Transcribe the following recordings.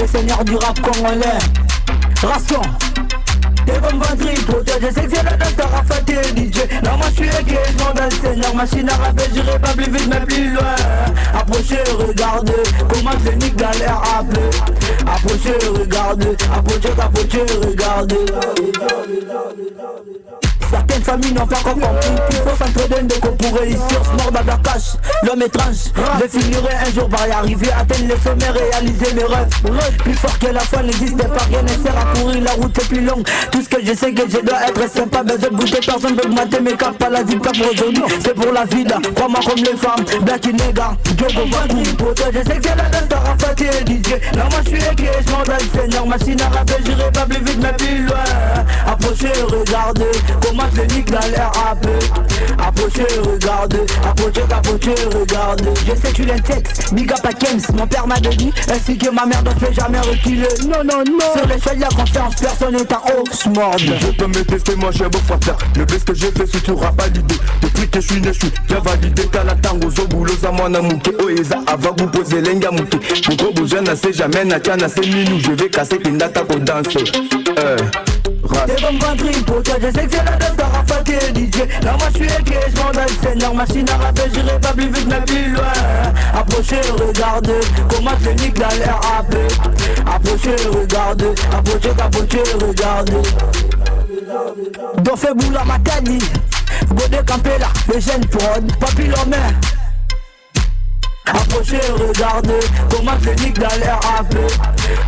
les seigneurs du rap congolais. Ration. T'es comme Vendry, pote, je sais que c'est la danse, t'auras fait tes DJ. Non, moi je suis aigué, je m'en donne seigneur. Machine à rapper, j'irai pas plus vite, mais plus loin. Approchez, regardez, comment je nique dans l'air rappé. Approchez, regardez, approchez, regardez. Certaines familles n'ont pas encore compris qu'il faut s'entraider de coups pour réussir. Mort dans la cache, l'homme étrange. Je finirai un jour par y arriver, atteindre les sommets, réaliser mes rêves. Plus fort que la foi n'existe pas, rien ne sert à courir, la route est plus longue. Tout ce que je sais que je dois être sympa, besoin de goûter, personne veut augmenter mes caps. Pas la vie, pas pour aujourd'hui, c'est pour la vie là. Crois-moi comme les femmes, black et nègre, Diogo Vandry. Pour toi, je sais que c'est la danse, t'auras fait tes DJ. Non, moi je suis aigué, je m'en donne seigneur. Machine à rapper, j'irai pas plus vite, mais plus loin. Approchez, regardez, comment je nique dans l'air rappé. Approchez, regardez, approchez, regardez. Je sais que tu l'intex, big up à Kems. Mon père m'a dit, ainsi que ma mère, donc je vais jamais reculer. Non, non, non. Sur les choix de la confiance, personne n'est un Oxmord. Je peux me tester, moi j'ai beau faire. Le best que j'ai fait, si tu auras validé. Depuis que je suis né, je suis bien validé. T'as la tango, zo boulot, za moi na mouké. Oeza, avant vous poser l'enga mouké. Mon gros bouger n'a c'est jamais, n'a tiens, n'a c'est minou. Je vais casser tes data pour danser. T'es comme Vendry, pour toi, je sais que c'est la danse, t'auras fait tes DJ. Là moi je suis aigué, je m'en donne seigneur. Machine à rapper, j'irai pas plus vite, mais plus loin. Approchez, regardez, comment je nique dans l'air rappé. Approchez, regardez, approchez, regardez. Dofé Boula Matadi, Godé Campela, le jeune prod, Papillomé. Approchez, regardez, comment je nique dans l'air rappé.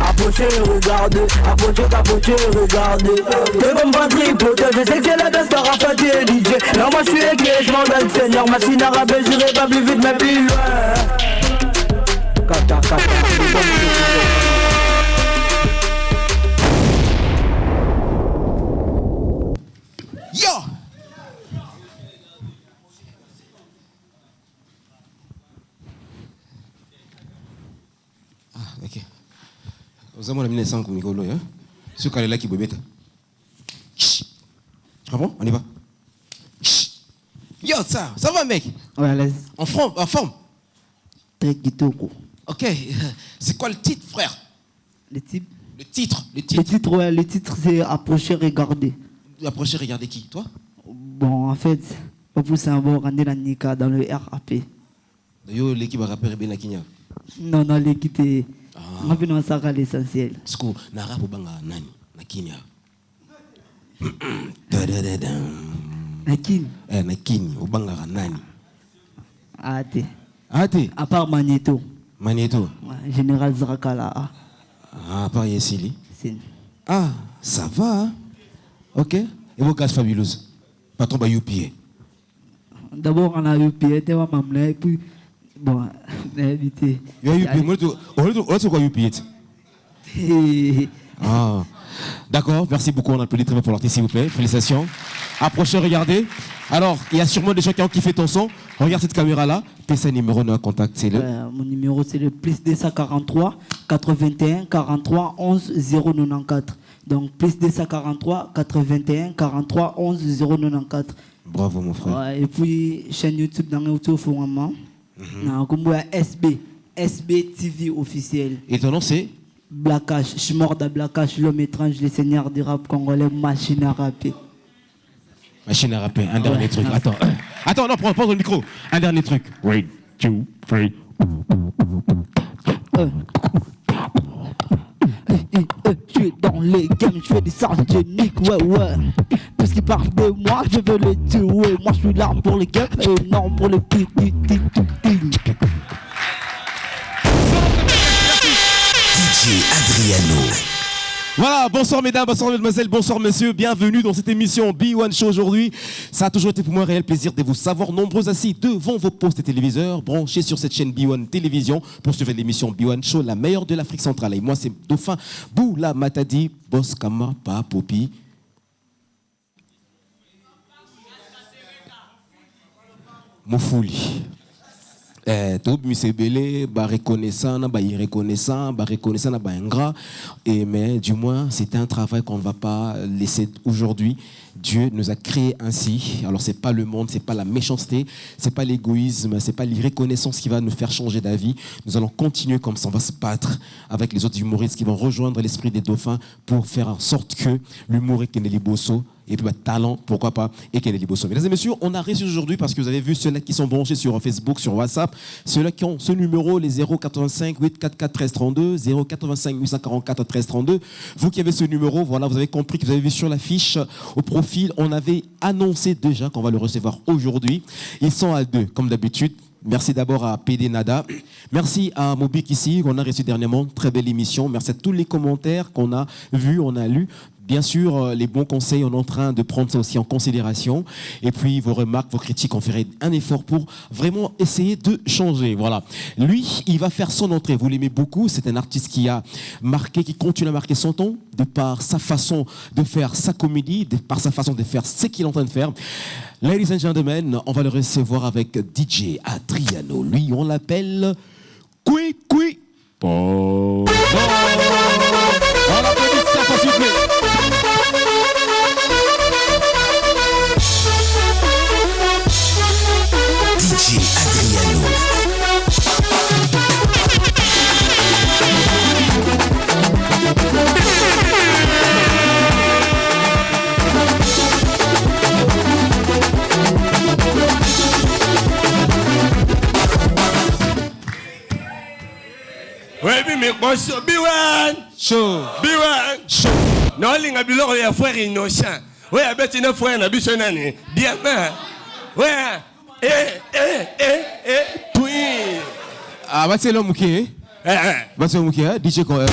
Approchez, regardez, approchez, regardez. T'es comme Vendry, pote, je sais que c'est la danse, t'auras fait tes DJ. Non, moi je suis aigué, je m'en donne seigneur. Machine à rapper, j'irai pas plus vite, mais plus loin. Kata, Yo! Ah, ok. Vous avez amené 5 micros, hein? Ce qu'il là qui peut mettre. Tu comprends? On y va. Yo, ça va, mec? Ouais, à l'aise. En forme? Très kitoko. Ok. C'est quoi le titre, frère? Le titre? Le titre. Ouais, le titre c'est Approcher, regarder. Approcher, regarder qui? Toi? Bon, en fait, vous c'est un bon rendre la nika dans le RAP. Yo, l'équipe va rapper bien la Kenya. Non, l'équipe est. On va venir à l'essentiel. Parce que na rap banga nani na Kenya. Nakin. Na Kenya, au banga nani? Ate. À part Magneto. Magneto. Ouais, Général Zrakala. À part Yesili. Ah, ça va. Hein? Ok. Et vos cases fabuleuses. Patron ba UPA. D'abord on a UPA, t'es ma maman et puis bon, éviter. UPA, on a quoi UPA? Ah. D'accord, merci beaucoup. On applaudit très bien pour l'artiste, s'il vous plaît. Félicitations. Approchez, regardez. Alors, il y a sûrement des gens qui ont kiffé ton son. Regarde cette caméra-là. PSA numéro 9, contactez-le. Mon numéro, c'est le plus 243 81 43 11 094. Donc, plus 243 81 43 11 094. Bravo, mon frère. Ouais, et puis, chaîne YouTube dans YouTube, Fourama. SB TV officiel. Et ton nom, c'est? Blackash, je suis mort de Blackash, l'homme étrange, les seigneurs du rap congolais, machine à rapper. Machine à rapper, un dernier truc. Attends, non, prends le micro. Un dernier truc. Wait, 2, 3. Je suis dans les games, je fais des sargéniques, ouais. Tout ce qui parle de moi, je veux le tuer. Moi, je suis là pour les games et non pour les petits. Adriano. Voilà, bonsoir mesdames, bonsoir mesdemoiselles, bonsoir messieurs, bienvenue dans cette émission B1 Show aujourd'hui. Ça a toujours été pour moi un réel plaisir de vous savoir nombreux assis devant vos postes et téléviseurs, branchés sur cette chaîne B1 Télévision pour suivre l'émission B1 Show, la meilleure de l'Afrique centrale. Et moi c'est Dauphin Boula Matadi, Boss Kama, Pa Popi. Mofouli. Tout monsieur belé, reconnaissant, irreconnaissant, reconnaissant, ingrat. Mais du moins, c'est un travail qu'on ne va pas laisser aujourd'hui. Dieu nous a créés ainsi. Alors c'est pas le monde, c'est pas la méchanceté, c'est pas l'égoïsme, c'est pas l'irreconnaissance qui va nous faire changer d'avis. Nous allons continuer comme ça. On va se battre avec les autres humoristes qui vont rejoindre l'esprit des dauphins pour faire en sorte que l'humour est Kennedy Bosso. Et puis talent, pourquoi pas, et Kennedy Bosso. Mesdames et messieurs, on a reçu aujourd'hui, parce que vous avez vu ceux-là qui sont branchés sur Facebook, sur WhatsApp, ceux-là qui ont ce numéro, les 085 844 1332, 085 844 1332. Vous qui avez ce numéro, voilà, vous avez compris que vous avez vu sur l'affiche, au profil, on avait annoncé déjà qu'on va le recevoir aujourd'hui. Ils sont à 2, comme d'habitude. Merci d'abord à PD Nada. Merci à Mobik ici, qu'on a reçu dernièrement. Très belle émission. Merci à tous les commentaires qu'on a vus, on a lus. Bien sûr, les bons conseils, on est en train de prendre ça aussi en considération. Et puis, vos remarques, vos critiques, on ferait un effort pour vraiment essayer de changer. Voilà. Lui, il va faire son entrée. Vous l'aimez beaucoup. C'est un artiste qui a marqué, qui continue à marquer son ton, de par sa façon de faire sa comédie, de par sa façon de faire ce qu'il est en train de faire. Ladies and gentlemen, on va le recevoir avec DJ Adriano. Lui, on l'appelle Kui Kui. On applaudit ça, s'il vous plaît. DJ Adriano. Ouais, mais bon, Biwan! Show! Biwan! Show! Non, il y a biloko ya frère innocent. Ouais, abeti na frère na biso nani? Diamant. Ouais. Oui! Ah, bah c'est l'homme qui est. Bah c'est l'homme qui est. DJ quoi?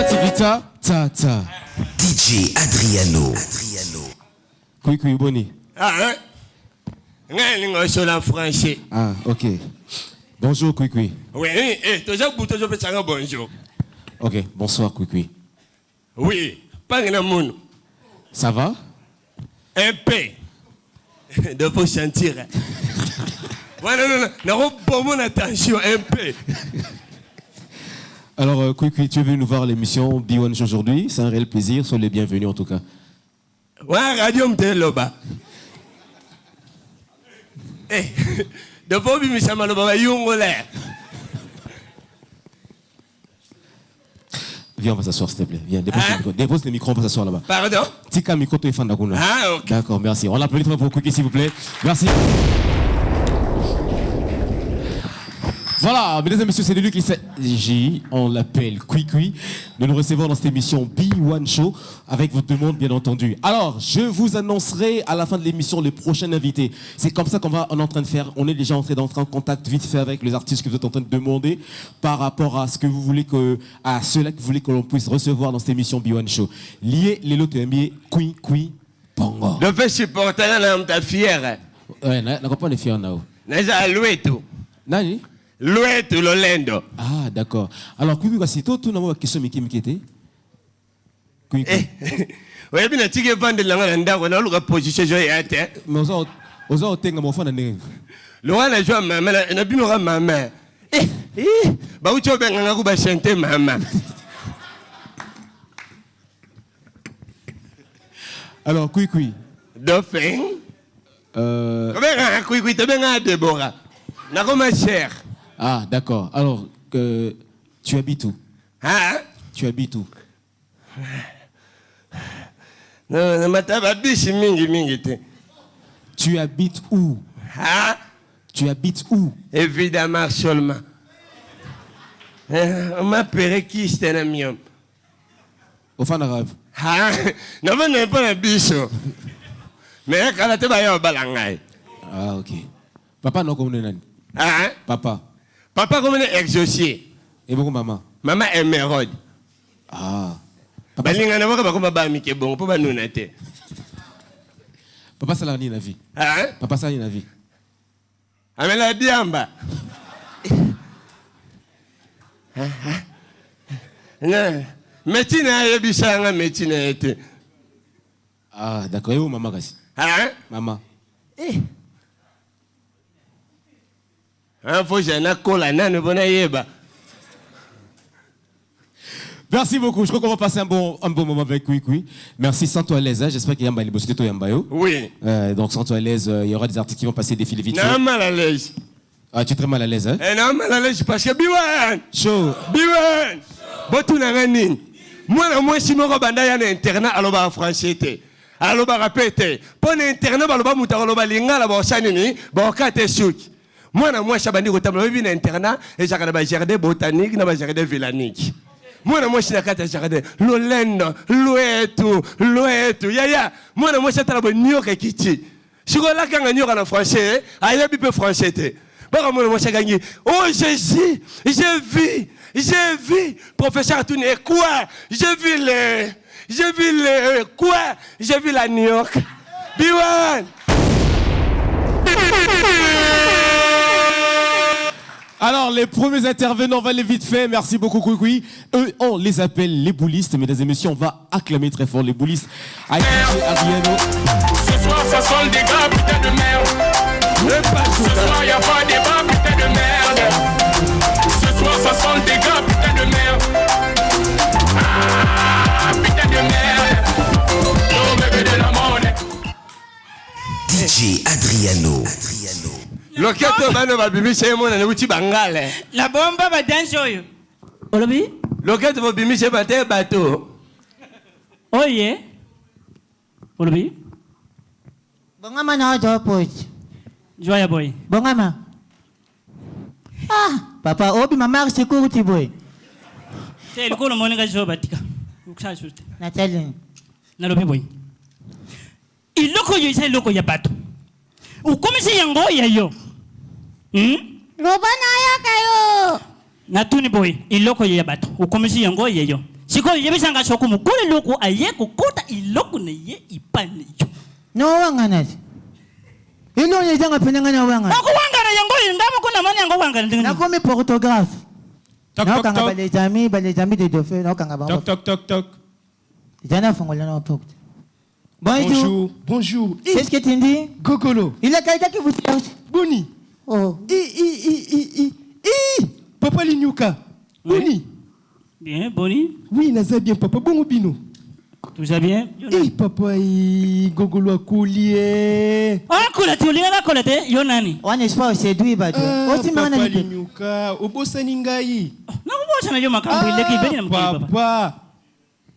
Tivita, ta ta. DJ Adriano. Kui Kui Boni. Ah, hein? Ngai sur la français. Ah, ok. Bonjour Kui Kui. Oui, toujours bonjour. Ok, bonsoir Kui Kui. Oui, pas de monde. Ça va? Un peu. De faut sentir. Voilà, non, pour mon attention, un peu. Alors, Kui Kui, tu es venu nous voir l'émission B1 aujourd'hui. C'est un réel plaisir. Sois les bienvenus en tout cas. Ouais, radio m'teloba. De faut bien ça maloba yongole. Viens, on va s'asseoir s'il te plaît. Viens, dépose le micro, on va s'asseoir là-bas. Pardon? Tika micro, tu es fan d'Aguna. Ah, ok. D'accord, merci. On l'applaudit pour Kui Kui, s'il vous plaît. Merci. Voilà, mesdames et messieurs, c'est de lui qu'il s'agit. On l'appelle Kui Kui. Nous nous recevons dans cette émission B1 Show avec votre demande, bien entendu. Alors, je vous annoncerai à la fin de l'émission le prochain invité. C'est comme ça qu'on est en train de faire. On est déjà d'entrer en contact vite fait avec les artistes que vous êtes en train de demander par rapport à ce que vous voulez à ceux-là que vous voulez que l'on puisse recevoir dans cette émission B1 Show. Lié, les lots MBA, Kui Kui, Bongo. De fait supporter la ta fière. Ouais, n'a pas de fier now. N'a loué tout. Nani? Loué tout le lendo. Ah, d'accord. Alors, Kui Kui, c'est toi, tu n'as pas de question, mais qui m'inquiète? Kui Kui. Oui, bien, tu es venu de la landa, on a le position, j'ai été. Mais aux autres, t'es mon fan. Le roi a joué à maman, il a bien le maman. Bah, où tu as bien un coup à chanter, maman. Alors, Kui Kui. Dauphin. Comment Kui Kui, tu as bien un Déborah. N'a pas ma chère. Ah, d'accord. Alors, tu habites où? Hein? Tu habites où? Non, ma tababiche mingi. Tu habites où? Hein? Tu habites où? Évidemment, seulement. On m'a péré qui c'était un mium. Au fan arabe. Ah, non, mais pas un bicho. Mais quand tu vas y avoir balangay. Ah, ok. Papa, non, comme on est. Ah, Papa. papa, comme on est exaucé. Et beaucoup maman. Maman est mérode. Ah. Papa, Balinga na waka bakoma ba mike bon pour ba nunate. papa, ça l'a ni la vie. Ah, Papa, ça l'a ni la vie. amela diamba. Non, médecine a yebisa nga médecine été. Ah, d'accord. Et où maman, Gassi? Ah, Maman. un faut j'en a cola nane bona yeba. Merci beaucoup. Je crois qu'on va passer un bon moment avec Kwikwi. Merci, sens-toi à l'aise. Hein. J'espère qu'il y a un bail de Yambayo. Oui. Donc, sens-toi à l'aise. Il y aura des artistes qui vont passer défiler vite. Non, mal à l'aise. Ah, tu es très mal à l'aise, hein? Non, mal à l'aise parce que Biwan. Chaud. Biwan. Botu na ngani. Moi si moko banda ya na internat aloba français. Aloba répéter. Pour internat aloba muta aloba lingala ba sanini ba kate suki. Moi chabandi ko tablo bi na internat et jakana ba jardin botanique na ba jardin villanique. Moi si na kata jardin lolendo loetu ya moi chatala bo nyoka kiti. Sikola kanga nyoka na français ayabi pe français te. Moi gagné. Oh Jésus, j'ai vu professeur Tourné quoi? J'ai vu la New York. Biwan. Alors, les premiers intervenants, on va les vite fait. Merci beaucoup, Kwikwi. Eux, on les appelle les boulistes. Mesdames et messieurs, on va acclamer très fort les boulistes. Avec Adriano. Ce soir, ça sent le dégât, putain de merde. Ce soir, y'a pas de débat, putain de merde. Ce soir, ça sent le dégât, putain de merde. Ah, putain de merde. Oh, bébé de la monnaie. DJ Adriano. Loketo bano ba bimise mona ne uti bangale. La bomba va danser oyo. Olobi? Loketo ba bimise bate bato. Oye. Olobi? Bongama na ojo poch. Joya boy. Bongama. Ah, papa obi mama security boy. Te ilikuwa unamuona jo batika. Ukisha shoot. Na tell Nalobi boy. Iloko yo isa iloko ya bato. Ukomisi yango ya yo. Robana ya kayo. Natuni boy, iloko ya bato. Ukomisi yango ya yo. Siko yebisanga shoku mukule loko aye kukuta iloko na ye ipane yo. No wangana. Ino nyezanga penanga na wangana. Bako wangana yango ndamo kuna mani yango wangana ndingi. Nakomi photographe. Toc Na toc kanga toc. bale jami de dauphin, na kanga ba. Toc toc toc toc. Jana fongola na porte. Bonjour. Bonjour. Qu'est-ce que tu dis? Gogolo. Il a quelqu'un qui vous cherche. Boni. Oh. Papa Linyuka. Boni. Bien, Boni. Oui, naza bien papa. Bon bino. Tout va bien? Papa Gogolo akolié. Ah, kolate, ulinga kolate, yo nani? On n'est pas séduit ba. Aussi mana Papa ni. Linyuka. Obosani ngai. Na kubocha na yo makambo ile kibeni na mkili baba. Papa.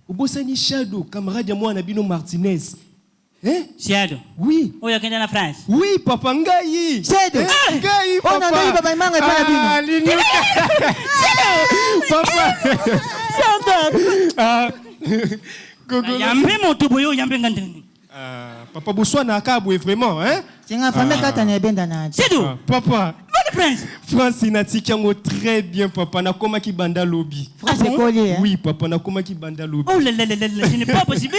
Obosani Shadow, camarade ya mwana bino Martinez. Hein? Siado. Oui. Oya kenda na France. Oui, papa ngai. Shadow. Ngai On a papa. ngai baba manga pa bino. Linyuka. Papa. Ah. Gogolo. Yambe moto boyo yambe ngandini. Papa Boussoana akabwe vraiment, hein? Singa fame kata na benda na. Siado. Papa. Bonne France. France inatikiango très bien papa nakoma ki banda lobby. France collier. Oui papa nakoma ki banda lobby. Oh là là là là, ce n'est pas possible.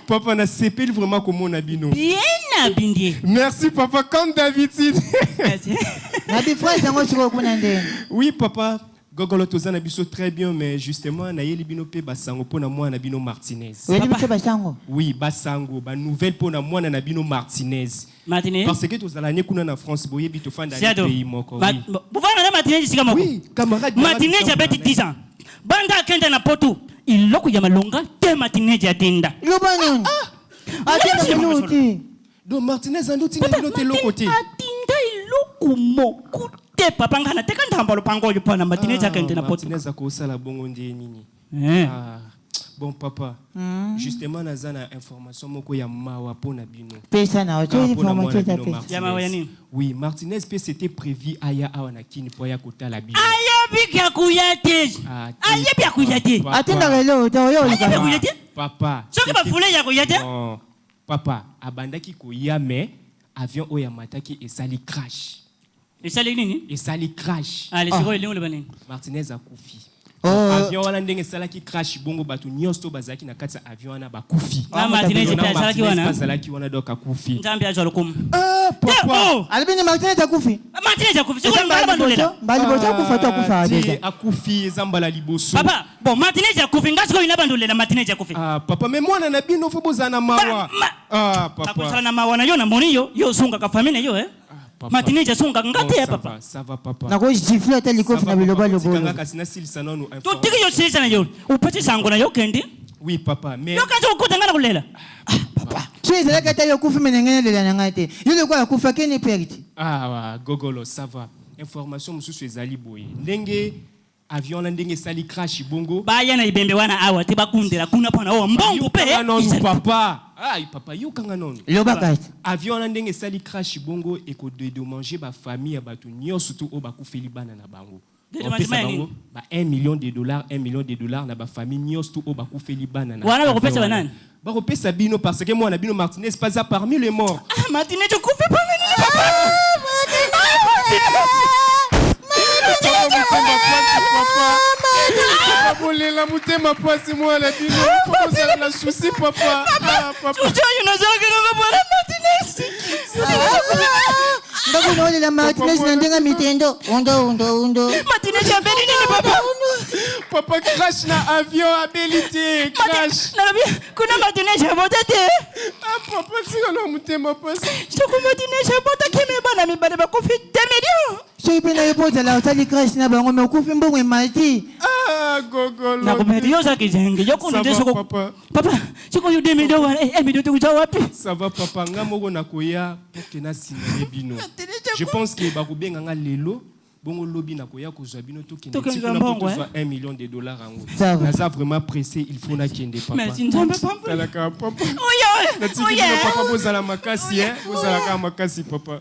Papa na sepel vraiment comme on a bino. Bien abindé. Merci papa comme d'habitude. Na bi France ngo siko kuna ndeni. Oui papa. Gogolo tozana biso très bien mais justement na yeli bino pe basango pona mwana bino Martinez. Oui, biso basango. Oui, basango, ba nouvelle pona mwana na bino Martinez. Martinez. Parce que tozala ne kuna na France boye bito fanda Siado. pays moko. Vous voyez na Martinez sika moko. Oui, camarade. Martinez abeti 10 ans. Banda kenda na potu. Iloko ya malonga te Martinez ya tinda. Lobani. Atenda minuti. Donc Martinez ando tina bino te lokote. Atinda iloko moko. Te papa ngana te kanda mbalo pango yo pana Martinez akende na potu. Martinez akosala bongo ndiye nini? Eh. Bon papa, justement naza na information moko ya mawa pona bino. Pesa na oto information ta pesa. Ya mawa ya nini? Oui, Martinez pe c'était prévu aya awa na kini po ya kota la bino. Aya bika kuyate. Aya bika kuyate. Atenda lelo to yo Aya kuyate. Papa. Soki ba fule ya kuyate? Non. Papa, abandaki koya mais avion oya mataki esali crash. Esali nini? Esali crash. Allez, c'est quoi le banini? Martinez akufi. Avion wana ndenge salaki crash bongo batu nyonso bazaki na kati avion wana bakufi. Na Martinez pe salaki wana. Bazalaki wana donc akufi. Nzambe azwa lokumu. Papa. Albini Martinez akufi. Martinez akufi. C'est quoi mbala bandolela? Bali boza kufa to kufa deja. Akufi ezambala liboso. Papa, bon Martinez akufi ngasiko ina bandolela Martinez akufi. Ah papa, mais mwana na bino fo bozana mawa. Ah papa. Akusala na mawa na yo na moni yo sunga ka famille yo Martinez asunga ngati ya papa. Ça va papa. Na ko jifle ta likofi na biloba lobo. Kanga kasina silisa nonu. To tiki yo silisa na yo. Upati sango na yo kendi? Oui papa, mais yo kanzo ukuta ngana kulela. Papa. So ezala kata yo kufi menengene lela na ngate. Yo le kwa kufa kene perdi. Ah gogolo, ça va. Information mususu ezali boye. Ndenge avion la ndenge sali crash bongo. Baya na ibembe wana awa te bakundela kuna pona o mbongo pe. Non papa. Ah papa yo kanga non. Loba kati. Avion la ndenge sali crash bongo et ko de manger ba famille batu nyonso surtout o bakufeli bana na bango. Ba $1 million, $1 million na ba famille nyonso surtout o bakufeli bana na. Wana bakopesa banani? Bakopesa bino parce que moi na bino Martinez pas à parmi les morts. Ah Martinez tu kufi pas nini papa? La mutema pasi moi la bino. Comment la souci papa? Ah papa. Tu as une zone que nous va Martinez. Ndako no la Martinez na ndenga mitendo. Undo. Martinez ya beli nini papa? Papa crash na avion abilité crash. Na bien kuna Martinez ya botete. Ah papa siko na mutema pasi. Soko Martinez ya bota kime bana mi bana bakofi 2 millions. So ipena yopoza la otali crash na bango me kufi mbongo malti. Ah gogolo. Na kumeti yo zaki zenge yo kunde soko. Papa. Papa, siko yo 2 millions wana 1 million tukuja wapi? Ça va papa ngamoko na koya pour que na signer bino. Je pense que bakubenga nga lelo bongo lobi na koya kozwa bino to kende tiko na kozwa $1 million ango. Naza vraiment pressé, il faut na kende papa. Merci nzambe papa. Talaka papa. Oyo. Na tiki na papa bozala makasi bozala ka makasi papa.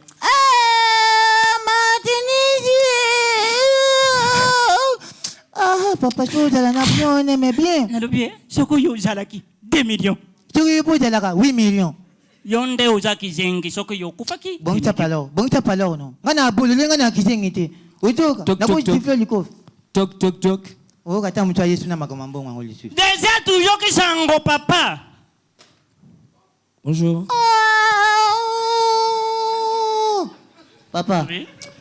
Ah, papa, tu as la nation, mais bien. Soko yo zalaki 2 millions. Tu as la 8 millions. Yonde ozaki zengi soko yo kufaki. Bon ta palo no. Ngana bulu ngana kizengite. Utoka. Na ko tifle likof. Tok. Oh kata mtu Yesu na makamambo ngolo lisu. Déjà tu yo kisango papa. Bonjour. Papa.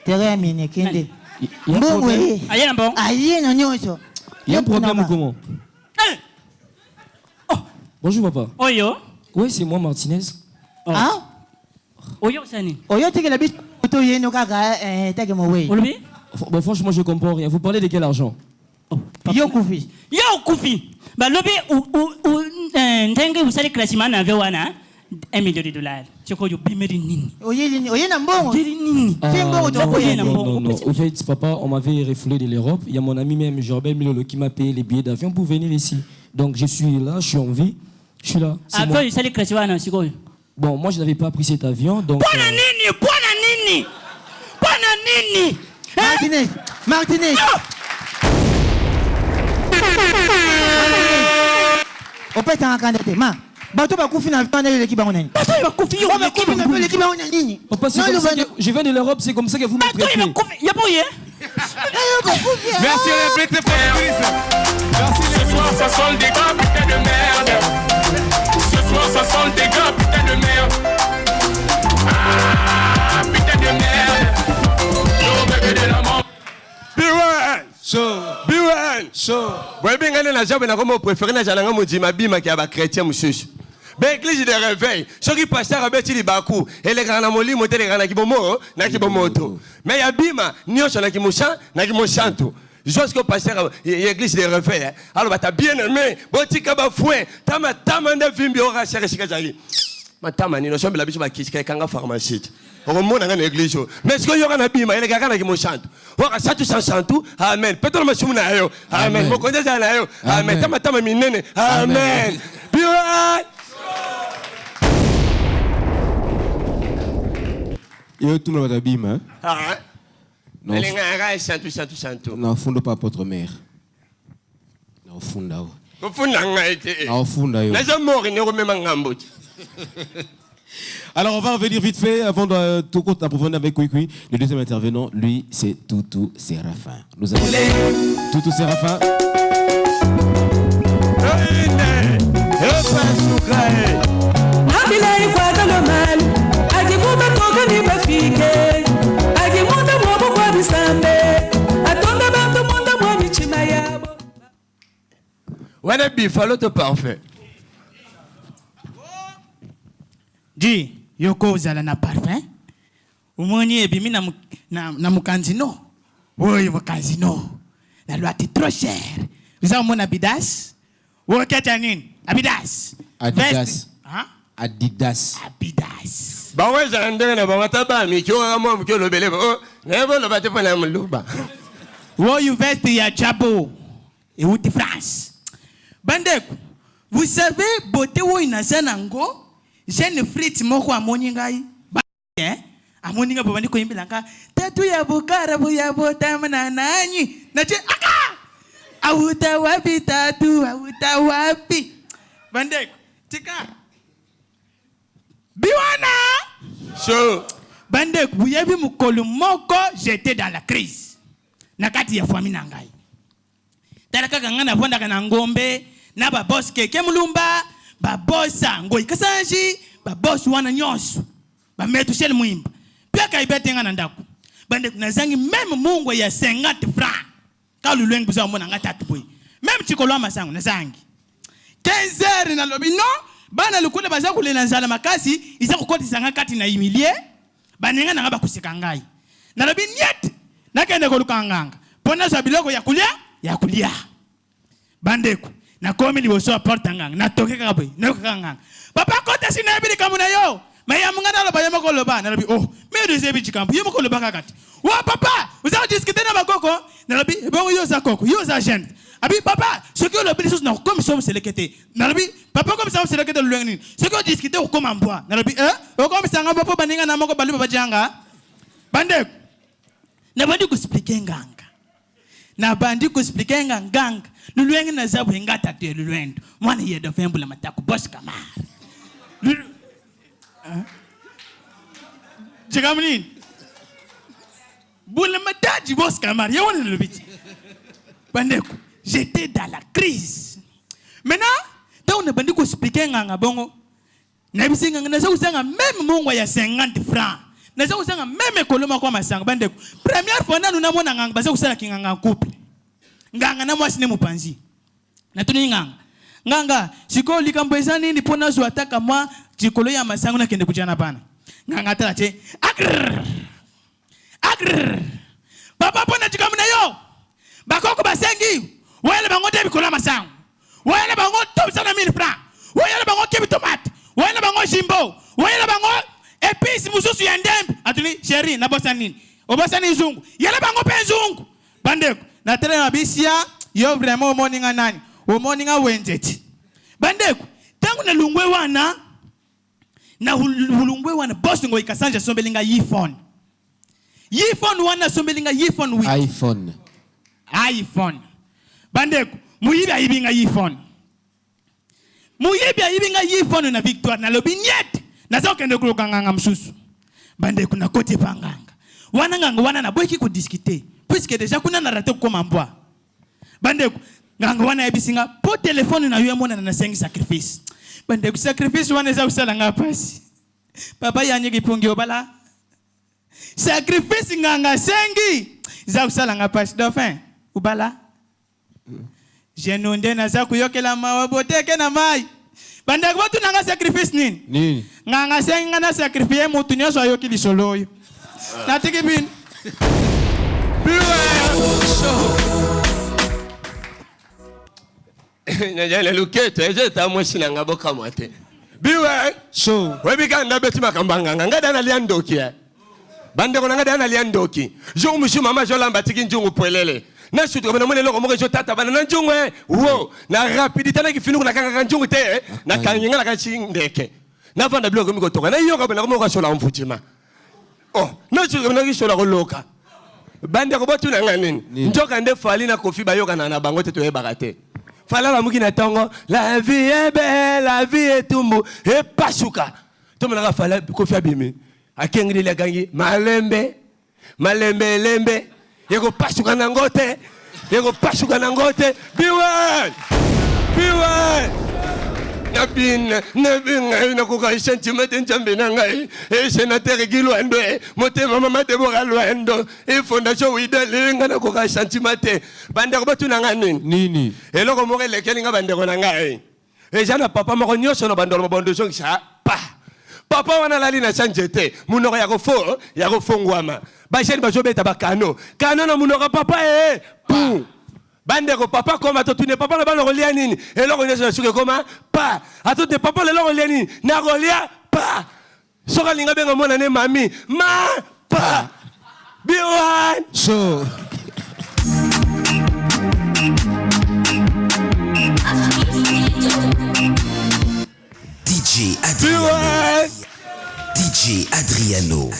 Tere mine kende. Mbongo Ayena mbongo. Ayena nyoso. Il y a un problème ou comment? Oh. Bonjour papa. Oyo. Oui, c'est moi Martinez. Oh. Ah? Oyo sani. Oyo teke la bit to yeno kaka teke mo wey. Olobi? Bon franchement je comprends rien. Vous parlez de quel argent? Yo kufi. Yo kufi. Ba lobi ndenge usali classement na vewana $1 million. Choko yo bimeri nini? Oye na mbongo. Nini? Non. Au fait, papa, on m'avait refoulé de l'Europe. Il y a mon ami même, Jorbel Milolo, qui m'a payé les billets d'avion pour venir ici. Donc je suis là, je suis en vie. Je suis là. Après, il s'est classé à Sikoyo. Bon, moi je n'avais pas pris cet avion. Donc. Nini? Martinez. On peut t'en candidater, ma. Bato ba kufi na vana ile kibango nani? Bato ba kufi yo. Ba kufi na ile kibango nani? Papa, c'est comme ça que je viens de l'Europe, c'est comme ça que vous me traitez. Bato ba kufi, ya boye. Merci les petits frères. Merci. Ce soir ça sent le dégât, putain de merde. Ce soir ça sent le dégât, putain de merde. Ah, putain de merde. Yo bébé de la mort. Biwen. Boy bengane na jabe na komo préféré na jalanga modima bima ki aba chrétien mususu. Be église de réveil. Soki pasteur abeti li baku, ele kana molimo tele kana kibomo na kibomoto. Mais ya bima nyosho na kimusha na kimoshanto. Jusqu'au pasteur église de réveil. Alors bata bien aimé, botika ba fouet, tama nda vimbi ora chere shika jali. Matama ni no shombe la biso ba kiska kanga pharmacie. okomona nga na église mais sikoyo yoka na bima ele kaka na ki mo chanto waka satu sans chanto amen petolo masumu na yo amen mokonzi aza na yo amen tamatama minene amen biwa Yo tout le monde bima. ah non ele nga chanto non fundo pas apôtre mère non funda o kofunda nga ete non funda yo na za mori ne ko mema ngambo. Alors on va revenir vite fait avant de tout compte approfondir avec Kwikwi. Le deuxième intervenant, lui, c'est Toutou Séraphin. Nous avons Toutou Séraphin. Wana bifalo to parfait. Di yoko uzala na parfum umoni ebimi na mukanzino oyo mukanzino na lwati trop cher uza mona bidas wo keta nini abidas Adidas hein Adidas abidas ba weza ndenge na ba taba mi kyo amo mkyo lobele o nebo lo bate pona mluba wo you vest ya chabo et ou de France bandeko vous savez beauté wo inazana ngo jeune frite moko amoni ngai amoni ngai babandi ko yimbila nka tatu ya bukara bu ya botama na nanyi naje aka auta wapi tatu auta wapi bandeko tika biwana so bandeko buyebi mukolo moko j'étais dans la crise nakati ya famille na ngai talaka kanga na vonda kana ngombe na ba boss keke mulumba ba bossa ngoi kasanji ba boss wana nyonso ba metu shel muimba pia ka ibetenga na ndako bande kunazangi même mungu ya 50 francs ka lulwengu buza mona ngata boy même chikolo masango nazangi 15 heures na lobi no bana lukule baza kulela nzala makasi isa kokotisa ngakati na imilie banenga na ba kusika ngai na lobi niet nakende ko lukanganga pona za biloko ya kulia bandeko na komi liboso porta nganga na toke kaka boy na kanga papa kota sina bili kamuna yo maya mungana lo bayama ko loba na lobi oh me de zebi chikampu yemo ko loba kakati wa papa uza discuter na bakoko na lobi bon yo za koko yo za jeune abi papa ce que le bilis na comme somme selekete na lobi papa comme ça selekete lo ngini ce que discuter ko comme mbwa na lobi o comme ça ngamba po baninga na moko bali babajanga bande na bandi ko expliquer nganga na bandi ko expliquer nganga lulwengi na zabu ngata te lulwendo mwana yedo fembula matako boss kama Jigamni bula mataji boss kama yewona le biti bandeko j'étais dans la crise maintenant donc na bandi ko expliquer nganga bongo na bisinga na zabu sanga même mungu ya 50 francs na zabu sanga même koloma kwa masanga bandeko première fois nanu na mona nganga baza kusala kinganga couple nganga na mwasi ne mupanzi na tuni nganga siko likambo eza nini pona zo ataka mwa chikolo ya masango na kende kujana bana nganga tala che agr papa pona chikamu na yo bakoko basengi wele bango debi kola masango wele bango top sana 1000 francs wele bango kebi tomate wele bango jimbo wele bango épice mususu ya ndembe atuni chérie na bossa nini obossa ni zungu yele bango penzungu bandeko na tele na bisia yo vraiment moninga nani o moninga wenjeti bandeko tangu na lungwe wana na hulungwe wana boss ngo ikasanja sombelinga iPhone wana sombelinga iPhone with iPhone bandeko muyibi ayibinga iPhone na Victoire na lobi nyet na zokende kulokanga msusu bandeko na kote panganga wana nganga wana na boyki ko discuter puisque déjà kuna na raté comme mbwa bandeko nganga wana ebisinga po téléphone na yo mona na 5 sacrifice bandeko sacrifice wana za usala ngapasi papa yanye kipungi obala sacrifice nganga sengi za usala ngapasi dauphin ubala jenonde na za kuyokela mawaboteke na mai bandeko botu nanga sacrifice nini nganga sengi na sacrifice mutu nyoso ayokili soloyo natiki bin Nyanya luketo eje tamweshi na ngabo kamwate biwe show webi kanda beti makambanga ngada na liandokia bande ko nanga dana liandoki jo mushi mama jo lamba tiki njungu poelele na shutu ko mole loko mo jo tata bana na njungu wo na rapidité na kifinu na kanga njungu te na kanyenga na kachindeke na vanda bloko miko toka na yoka bana ko mo ka shola mfutima oh na shutu ko na kishola ko loka bande ko botu na nganini njoka nde fali na kofi bayoka na bango te to yebaka te fala ba muki na tongo la vie est belle la vie est tumbu et pasuka to mona fala kofi abimi akengri le gangi malembe lembe yego pasuka na ngote biwan nabin na ko ka sentiment njambe na ngai e senateur Gilwendo motema mama Deborah Lwendo e fondation Widalenga na ko ka sentiment bande ko batuna ngani nini eloko mo le kelinga bande ko na ngai e jana papa mo nyoso no bande mo bondo so sa pa papa wana lali na sanjete munoko ya ko fongwama ba jeni ba jobeta ba kano na munoko papa pu bande ko papa koma to tune papa na bana ko lia nini eloko nyeso na suke koma pa ato te papa le loko lia nini na ko lia pa soka linga benga mona ne mami ma pa biwan so DJ Adriano.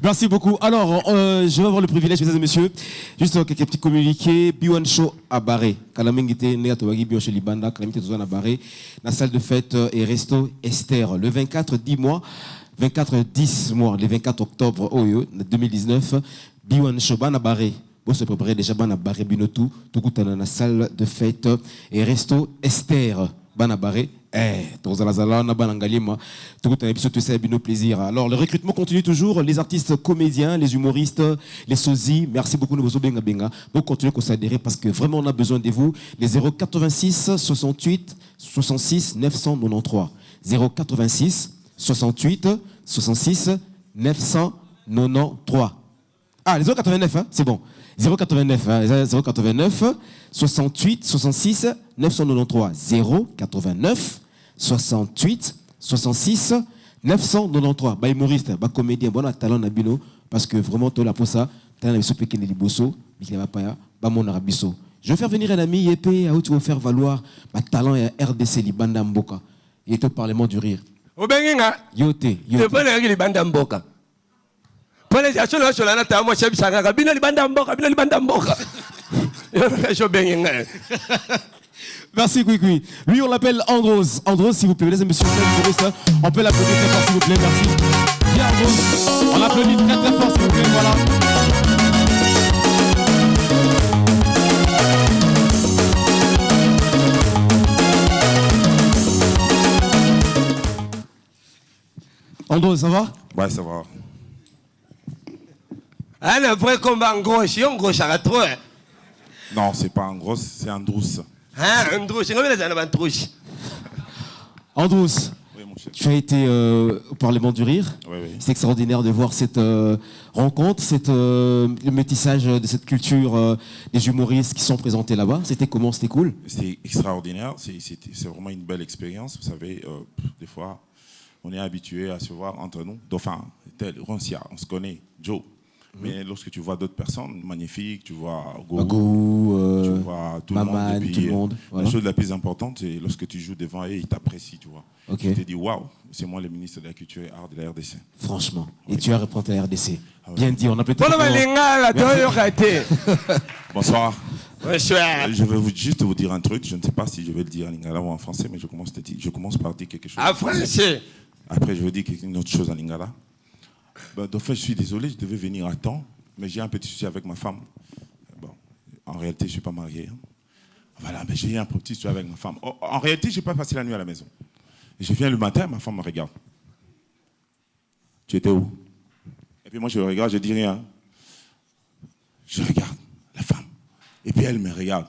Merci beaucoup. Alors, je vais avoir le privilège, mesdames et messieurs, juste quelques petits communiqués. B1 Show à Barré. Kalamengite Neatowagi B1 Show Libanda, Kalamite Touzouan à Barré. La salle de fête et resto Esther. Le 24-10 mois, le 24 octobre 2019, B1 Show à Barré. Bon, se préparer déjà à Barré Binotou. Tout le dans la salle de fête et resto Esther. Banabaré, plaisir. Alors, le recrutement continue toujours. Les artistes comédiens, les humoristes, les sosies. Merci beaucoup, nous vous benga. Vous continuez à s'adhérer parce que vraiment on a besoin de vous. Les 086 68 66 993. 086 68 66 993. Ah, les 089, hein, c'est bon. 089, hein, 089 68 66 993. 089 68 66 993. Bah humoriste, bah comédien, bon talent na bino parce que vraiment toi la pour ça, talent na biso pekene liboso, mikina ba bah mon arabiso. Je vais faire venir un ami épée à où tu vas faire valoir bah talent et RDC Libanda Mboka. Il est au Parlement du rire. Obenga. Yote. Tu peux aller Libanda Mboka. Lui, merci, Kwikwi. Lui, on l'appelle Andros. Andros, s'il vous plaît, mesdames et messieurs, on peut l'applaudir très fort, s'il vous plaît, merci. Bien, Andros. On l'applaudit très très fort, s'il vous plaît, voilà. Andros, ça va? Ouais, ça va. Un vrai combat en gros, si on gauche à trop. Non, c'est pas en gros, c'est Androus. Ah, Androus, c'est combien les années Androus? Androus, oui, tu as été au Parlement du Rire. Oui, oui. C'est extraordinaire de voir cette rencontre, le métissage de cette culture des humoristes qui sont présentés là-bas. C'était comment? C'était cool? C'est extraordinaire, c'est vraiment une belle expérience. Vous savez, des fois, on est habitué à se voir entre nous. Enfin, Roncia, on se connaît, Joe. Mais lorsque tu vois d'autres personnes magnifiques, tu vois Gogo, tu vois tout Maman, le monde. Et puis, tout le monde. Voilà. La chose la plus importante, c'est lorsque tu joues devant eux, ils t'apprécient, tu vois. Okay. Tu te dis, waouh, c'est moi le ministre de la Culture et Art de la RDC. Franchement. Oui. Et tu as représenté la RDC. Ah, bien oui. dit, on a peut-être... Bonsoir. Bonsoir. Je vais juste vous dire un truc. Je ne sais pas si je vais le dire en lingala ou en français, mais je commence par dire quelque chose. En français. Après, je vais dire une autre chose en lingala. Donc, je suis désolé, je devais venir à temps. Mais j'ai un petit souci avec ma femme. Bon, en réalité, je ne suis pas marié. Voilà, mais j'ai un petit souci avec ma femme. En réalité, je n'ai pas passé la nuit à la maison. Je viens le matin, ma femme me regarde. Tu étais où? Et puis moi, je regarde, je dis rien. Je regarde la femme. Et puis elle me regarde.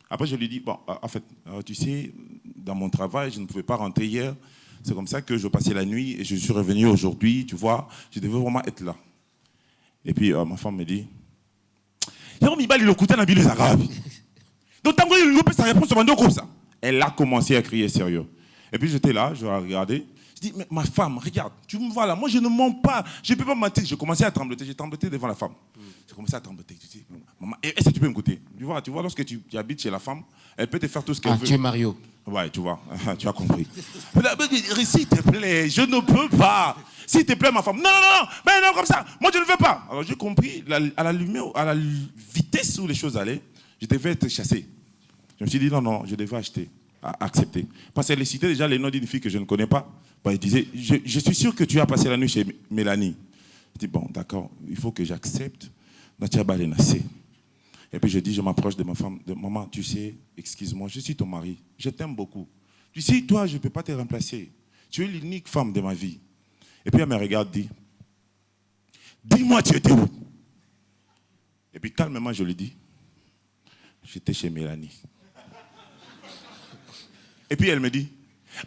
Après, je lui dis, bon, en fait, tu sais, dans mon travail, je ne pouvais pas rentrer hier. C'est comme ça que je passais la nuit et je suis revenu aujourd'hui, tu vois. Je devais vraiment être là. Et puis ma femme me dit, elle a commencé à crier sérieux. Et puis j'étais là, je la regardais. Je dis, mais ma femme, regarde, tu me vois là, moi je ne mens pas, je ne peux pas mentir. J'ai commencé à trembloter, j'ai trembloté devant la femme. J'ai commencé à trembloter. Je dis, maman, est-ce que tu peux m'écouter? Tu vois, lorsque tu habites chez la femme, elle peut te faire tout ce qu'elle veut. Tu es Mario. Ouais, tu vois, tu as compris. S'il te plaît, je ne peux pas. S'il te plaît, ma femme. Non, mais non, comme ça. Moi, je ne veux pas. Alors, j'ai compris, à la lumière, à la vitesse où les choses allaient, je devais être chassé. Je me suis dit, non, je devais accepter. Parce qu'elle citait déjà les noms d'une fille que je ne connais pas. Bah, elle disait, je suis sûr que tu as passé la nuit chez Mélanie. Je dis, bon, d'accord, il faut que j'accepte. Et puis je dis, je m'approche de ma femme, de maman, tu sais, excuse-moi, je suis ton mari, je t'aime beaucoup. Tu sais, toi, je ne peux pas te remplacer. Tu es l'unique femme de ma vie. Et puis elle me regarde, dit, dis-moi, tu étais où? Et puis calmement, je lui dis, j'étais chez Mélanie. Et puis elle me dit,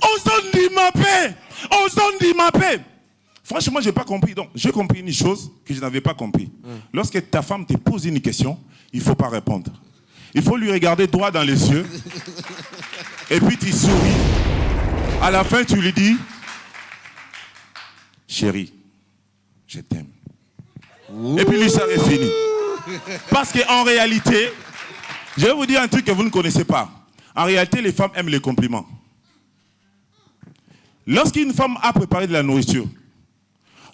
on s'en dit ma paix, on s'en dit ma paix. Franchement, je n'ai pas compris. Donc, j'ai compris une chose que je n'avais pas compris. Lorsque ta femme te pose une question, il ne faut pas répondre. Il faut lui regarder droit dans les yeux. Et puis tu souris. À la fin, tu lui dis, chérie, je t'aime. Et puis l'histoire est finie. Parce qu'en réalité, je vais vous dire un truc que vous ne connaissez pas. En réalité, les femmes aiment les compliments. Lorsqu'une femme a préparé de la nourriture,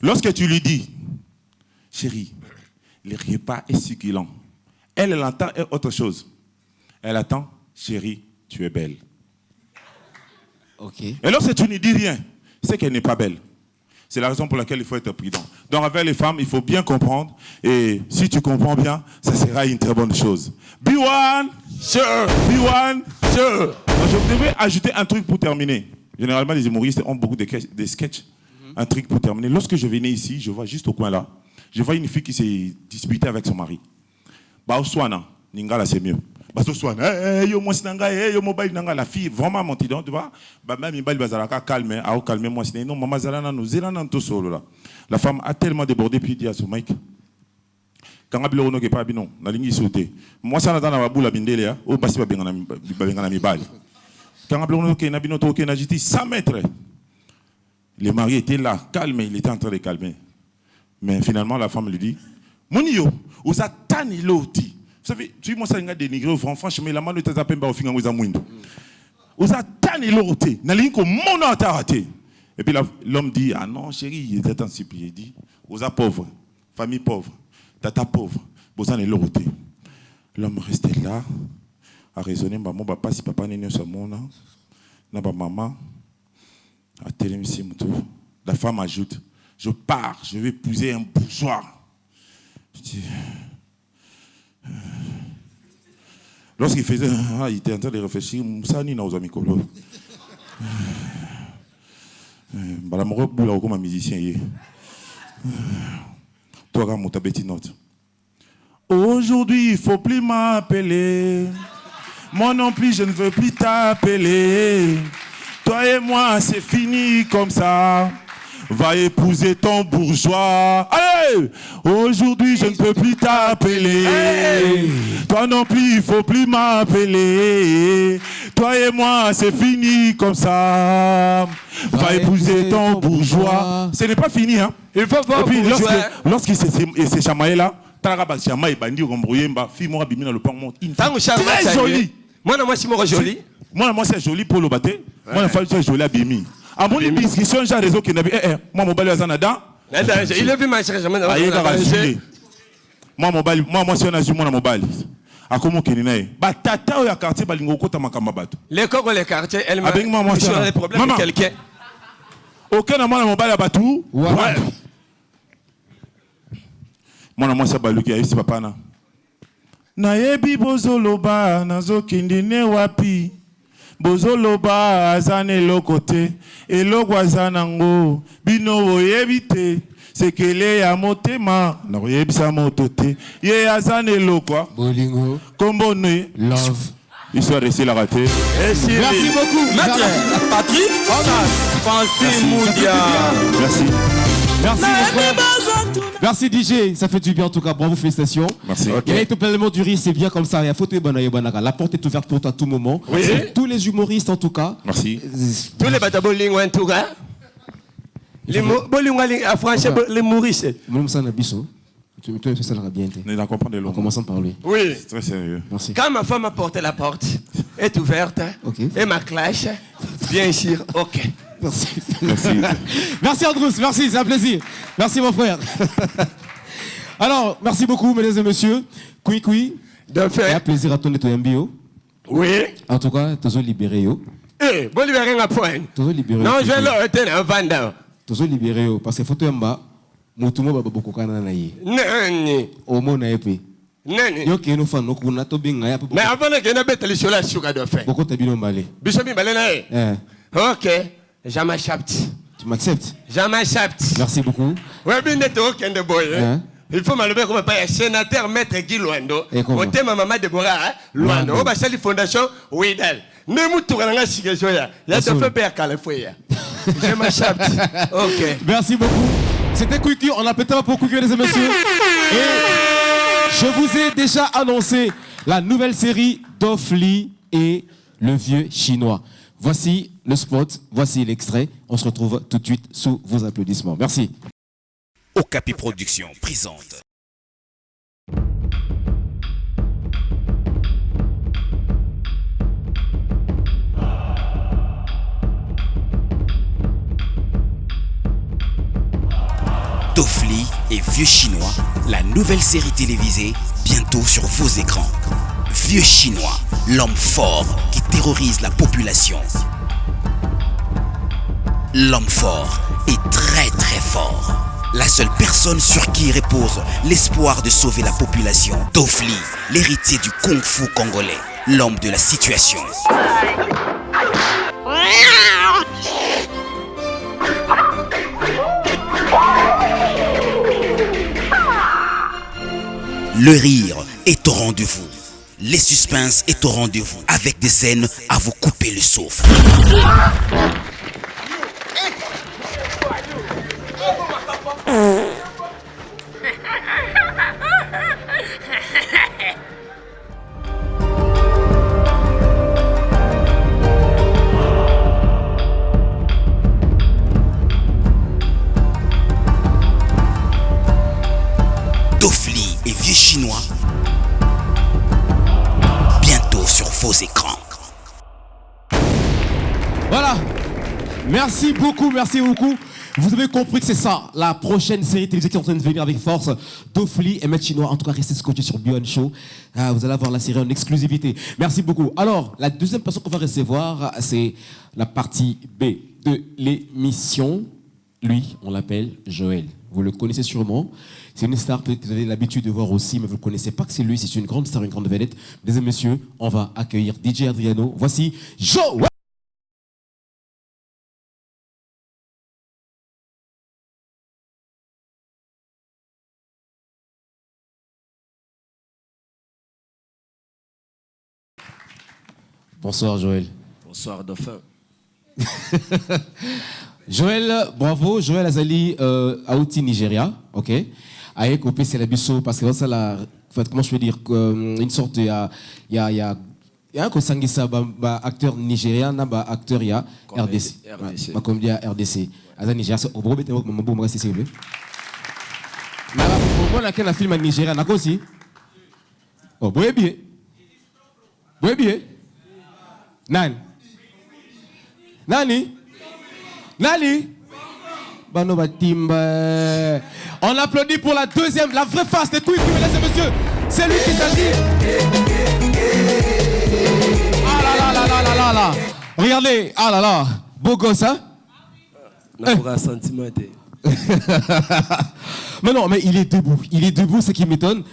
lorsque tu lui dis, chérie, le repas est succulent, elle entend autre chose. Elle attend, chérie, tu es belle. Ok. Et lorsque tu ne dis rien, c'est qu'elle n'est pas belle. C'est la raison pour laquelle il faut être prudent. Donc avec les femmes, il faut bien comprendre. Et si tu comprends bien, ça sera une très bonne chose. B1, sure. B1, sure. Donc, je devrais ajouter un truc pour terminer. Généralement, les humoristes ont beaucoup de sketchs. Un truc pour terminer. Lorsque je venais ici, je vois juste au coin là, je vois une fille qui s'est disputée avec son mari. Bah, Oswana, Ningala, c'est mieux. Bah, Oswana, yo, moi, c'est yo, mobile, nanga, la fille, vraiment mentidon, tu vois. Bah, même, il va calmer, à calmer, moi, c'est non, maman, zalana, nous, zélana, tout solo, là. La femme a tellement débordé, puis il dit à son mec, quand on a dit, pas bien, on a dit, sauté. Moi, ça, on a dit, la bindele, ou pas si pas bien, on a mis balle. Quand on a dit, on a dit, 100 mètres. Le mari était là, calme, il était en train de calmer. Mais finalement, la femme lui dit, Monio, vous avez tanné l'auti. Vous savez, tu vois, ça a dénigré, franchement, la main de tes appels, au final, vous avez mouindou. Vous avez tanné l'auti. Et puis l'homme dit, ah non, chérie, il était en supplié. Il dit, vous êtes pauvre, famille pauvre, tata pauvre, vous avez l'auti. L'homme restait là, à raisonner, maman, papa, si papa n'est pas sur mon nom, maman. La femme ajoute, je pars, je vais épouser un bourgeois. Lorsqu'il faisait, il était en train de réfléchir, ça n'y n'a pas mis colo. La mort boula comme un musicien. Toi, regarde ta petite note. Aujourd'hui, il ne faut plus m'appeler. Moi non plus, je ne veux plus t'appeler. Toi et moi, c'est fini comme ça. Va épouser ton bourgeois. Allez! Aujourd'hui, je ne peux plus t'appeler. Hey! Toi non plus, il ne faut plus m'appeler. Toi et moi, c'est fini comme ça. Va épouser ton bourgeois. Ce n'est pas fini, hein? Il faut voir. Et puis, lorsqu'il s'est chamaillé là, très joli. Moi, joli. Moi, c'est joli pour le battre. Moi, c'est joli à Bimi. À mon discussion, j'ai réseau qui n'a pas. Moi, mon bal est en Adam. Il a vu ma chérie. Moi, si on a vu mon mobile. À comment qu'il est. Bah, tata ou à quartier, balingo, kota makamabato. Les coques, les quartiers, elles m'ont dit des problèmes avec quelqu'un. Aucun amant mobile à Batou. Ouais. Moi, c'est baluki, c'est papa. Nayebi bozoloba, nazokindi ne wapi. Bozoloba azane lokote eloko azanango bino oyebite sekele ya motema na oyebisa motote ye azane lokwa bolingo kombone love histoire de la raté. Merci beaucoup Maître Patrick Fancy Moudia. Merci Merci DJ, ça fait du bien en tout cas, bravo, félicitations. Merci. Il a été pleinement du riz, c'est bien comme ça. Il y a photo et banaka. La porte est ouverte pour toi à tout moment. Oui. Tous les humoristes en tout cas. Merci. Tous les bataboling en tout cas. Les Français, les Maurice. Il a compris de l'eau. En commençant par lui. Oui. C'est très sérieux. Merci. Quand ma femme a porté la porte, est ouverte, et ma cloche, bien sûr, ok. Merci. Merci. Merci Androus, merci, c'est un plaisir. Merci mon frère. Alors, merci beaucoup, mesdames et messieurs. Kui. De fait. C'est un plaisir à ton MBO. Oui. En tout cas, tu as libéré. Eh, bon libérer un point. Tu as libéré. Non, je vais le un vendeur. Tu as libéré parce que photo en bas, mutumo baba beaucoup kana na yi. Nani. Omo na epe. Nani. Yo ke no fan no kuna to binga ya. Mais avant que na beteli sur la sugar de fait. Beaucoup tabino malé. Bisobi malé na. Ok. Je m'accepte. Tu m'acceptes? Je m'accepte. Merci beaucoup. Ouais, bien d'être au Kende Boy. Il faut m'enlever comme pas sénateur maître Guy Luando. On t'aime maman Deborah Luando. On va saluer fondation Widel. Ne moutouranga sigejoya. Il y a deux pères California. Je m'accepte. Ok. Merci beaucoup. C'était Kuiki. On a peut-être pour Kuiki, les messieurs. Et je vous ai déjà annoncé la nouvelle série Dofli et le vieux chinois. Voici le spot, voici l'extrait. On se retrouve tout de suite sous vos applaudissements. Merci. Okapi Production présente. Dofli et Vieux Chinois, la nouvelle série télévisée, bientôt sur vos écrans. Vieux Chinois, l'homme fort qui terrorise la population. L'homme fort est très très fort. La seule personne sur qui repose l'espoir de sauver la population. Dofli, l'héritier du kung-fu congolais, l'homme de la situation. Le rire est au rendez-vous. Les suspens est au rendez-vous. Avec des scènes à vous couper le souffle. Dofli et Vieux Chinois, bientôt sur vos écrans. Voilà. Merci beaucoup, merci beaucoup. Vous avez compris que c'est ça, la prochaine série télévisée qui est en train de venir avec force. Dofli et Maître Chinois. En tout cas, restez scotchés sur B1 Show. Vous allez avoir la série en exclusivité. Merci beaucoup. Alors, la deuxième personne qu'on va recevoir, c'est la partie B de l'émission. Lui, on l'appelle Joël. Vous le connaissez sûrement. C'est une star peut-être que vous avez l'habitude de voir aussi, mais vous ne connaissez pas que c'est lui. C'est une grande star, une grande vedette. Mesdames et messieurs, on va accueillir DJ Adriano. Voici Joël. Bonsoir Joël. Bonsoir Dauphin. Joël, bravo. Joël Azali, Aouti Nigeria, ok. Avec au c'est la bisso parce que ça la, comment je peux dire, une sorte il y a un kosangisa acteur nigérien, na acteur il y a RDC. Ma comme dit RDC. Azali Nigeria, au gros bête au mambo moi c'est vrai. Na pour moi la quel film Nigeria na aussi. Oh boy bien. Boy bien. Nani? Bano Batimba. On applaudit pour la deuxième, la vraie face de Kuiki, mesdames et messieurs. C'est lui qui s'agit. Ah là là. Regardez, ah là là. Beau gosse, hein? Mais non, mais il est debout. Il est debout, ce qui m'étonne.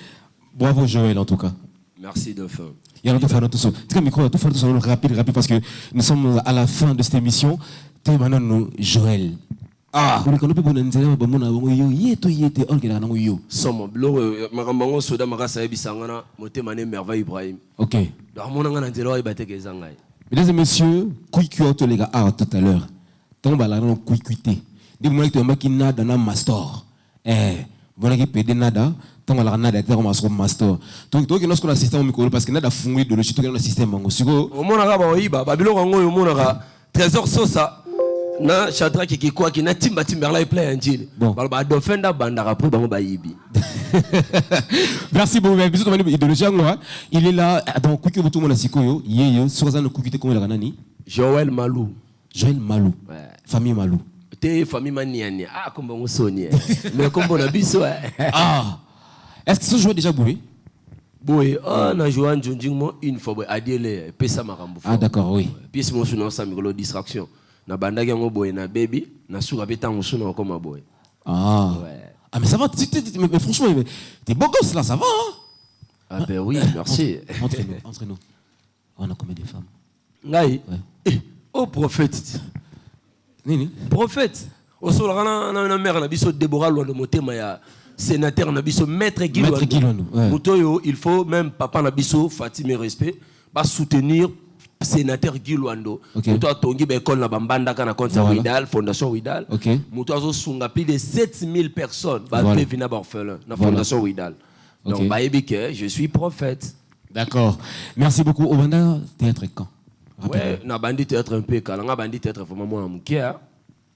Bravo Joël en tout cas. Merci Dauphin. Il y a tout faire tout ça. Tu micro, tout faire tout ça rapide parce que nous sommes à la fin de cette émission. T'es maintenant Joël. Ah. Vous connaissez pas bonne bon bon yo yeto organa na yo. Somo blo makambango soda makasa ebisangana motema ne merveille Ibrahim. OK. Donc mon ngana nzelo ibate kezanga. Mesdames et messieurs, Kuiki auto les gars tout à l'heure. Tomba la non Kuikuité. Dis moi que tu nada na master. Voilà qui pede nada. Tant la nada était comme un master. Donc qui nous qu'on assistant au micro parce que nada fungui de le système bango. Au monaka ba oiba babilo ngo yo monaka trésor sosa. na Chatra qui quoi qui na timba timberla et play njili ba dauphin da banda rapport bango ba yibi. Merci beaucoup. Bisous de idéologie ngwa. Il est là dans Kuki Butu mona sikoyo, yeyo sur za no Kuki comme la nani? Joël Malou. Joël Malou. Ouais. Famille Malou. T'es famille maniani. Ah comme on sonne. Mais comme on a biso. Ah. Est-ce que ce joueur déjà boué? Boué. Ah na joué en Junjingmo une fois boué adiele pesa makambo. Ah d'accord, oui. Puis mon sous ça micro distraction. Na banda yango boy na baby na suka beta musuna comme boy. Ah. Ouais. Ah mais ça va, mais franchement, t'es beau gosse là, ça va hein? Ah ben oui, merci. Entre nous. On a combien de femmes? Ngai. Oh prophète. Nini? Prophète. Au sol na mère na biso Déborah Londo motema ya sénateur na biso maître Guilou. Mutoyo, il faut même papa na biso Fatime respect ba soutenir sénateur Guilwando. Muto atongi ba école na bambanda kana compte Widal, fondation Widal. Muto azo sunga plus de 7000 personnes ba vina ba orphelin na fondation Widal. Donc ba ebike, je suis prophète. D'accord. Merci beaucoup. Obanda théâtre quand? Ouais, na bandi théâtre un peu kalanga bandi théâtre vraiment moi mukia.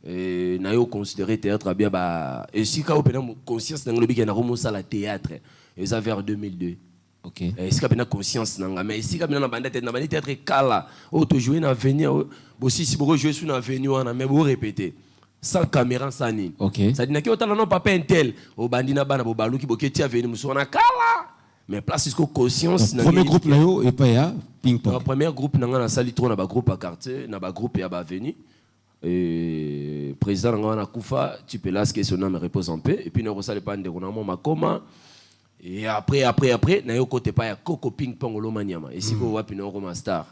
Et na yo considérer théâtre bien ba et si ka opena conscience na ngolobi na romo sala théâtre et ça vers 2002. OK. Et si ka pena conscience nanga mais si ka pena na bandi théâtre kala auto jouer na venir aussi si beaucoup jouer sur na venir on a même répéter sans caméra sans ni. OK. Ça dit na ki otala non papa intel au bandi na bana bo baluki boketi venir muso na kala. Mais place jusqu'au conscience na premier groupe na yo et pas ya ping pong. Le premier groupe nanga na sali trop na ba groupe à quartier na ba groupe ya ba venir. Et président Ngana Koufa, tu peux là ce que son nom repose en paix. Et puis nous recevons pas de Ronamo Makoma. Et après, n'a eu côté pas ya Coco Ping Pong Lomaniama. Et si vous voyez puis nous Roma Star.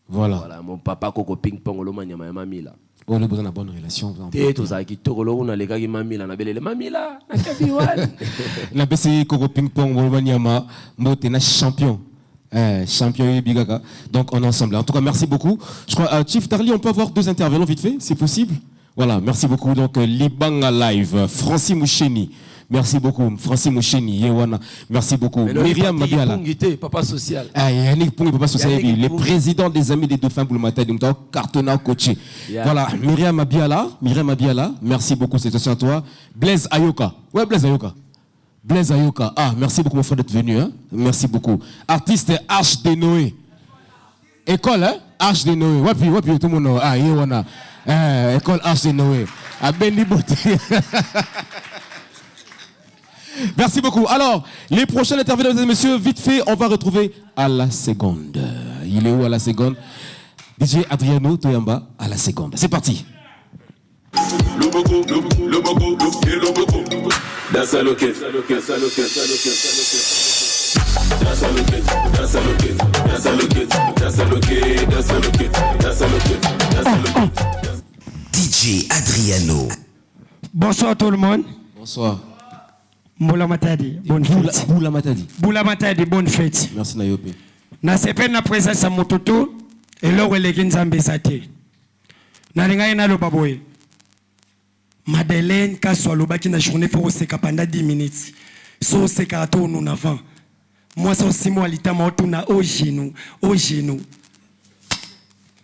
Voilà. Voilà, mon papa Coco Ping Pong Lomaniama et mamie là. On a besoin d'une bonne relation. Et tout ça qui toro on a les gars qui mamie là, na belle mamie là, na Kabiwan. La BC Coco Ping Pong Lomaniama, motena champion. Champion Bigaga. Donc on est ensemble. En tout cas, merci beaucoup. Je crois, Chief Tarly, on peut avoir 2 intervenants vite fait, c'est possible? Voilà, merci beaucoup. Donc Libanga Live, Francis Moucheni. Merci beaucoup, Francis Moucheni, Yewana. Merci beaucoup. Myriam Mabiala. Papa social. Yannick Pong, papa social. Le président des Amis des Dauphins Bouloumata, donc cartonnat coaché. Voilà, Myriam Mabiala. Merci beaucoup, c'est aussi à toi. Blaise Ayoka. Ouais, Blaise Ayoka. Blaise Ayoka. Ah, merci beaucoup, mon frère, d'être venu. Hein? Merci beaucoup. Artiste Arche de Noé. École, hein? Arche de Noé. Ouais, puis tout le monde. Ah, Yewana. École Arche de Noé. À Benny Boté. Merci beaucoup. Alors, les prochains intervenants, mesdames et messieurs, vite fait, on va retrouver à la seconde. Il est où à la seconde? DJ Adriano Toyamba à la seconde. C'est parti. DJ Adriano. Bonsoir tout le monde. Bonsoir. Moula Matadi, bonne fête. Boula Matadi. Boula Matadi, bonne fête. Merci Nayope. Na sepe na présence à Mototo et l'or et les Ginzambe Sate. Na linga ina lo baboye. Madeleine Kaswa Lobaki na journée pour seka pendant 10 minutes. So seka to nous avant. Moi so simo alita maotuna au genou.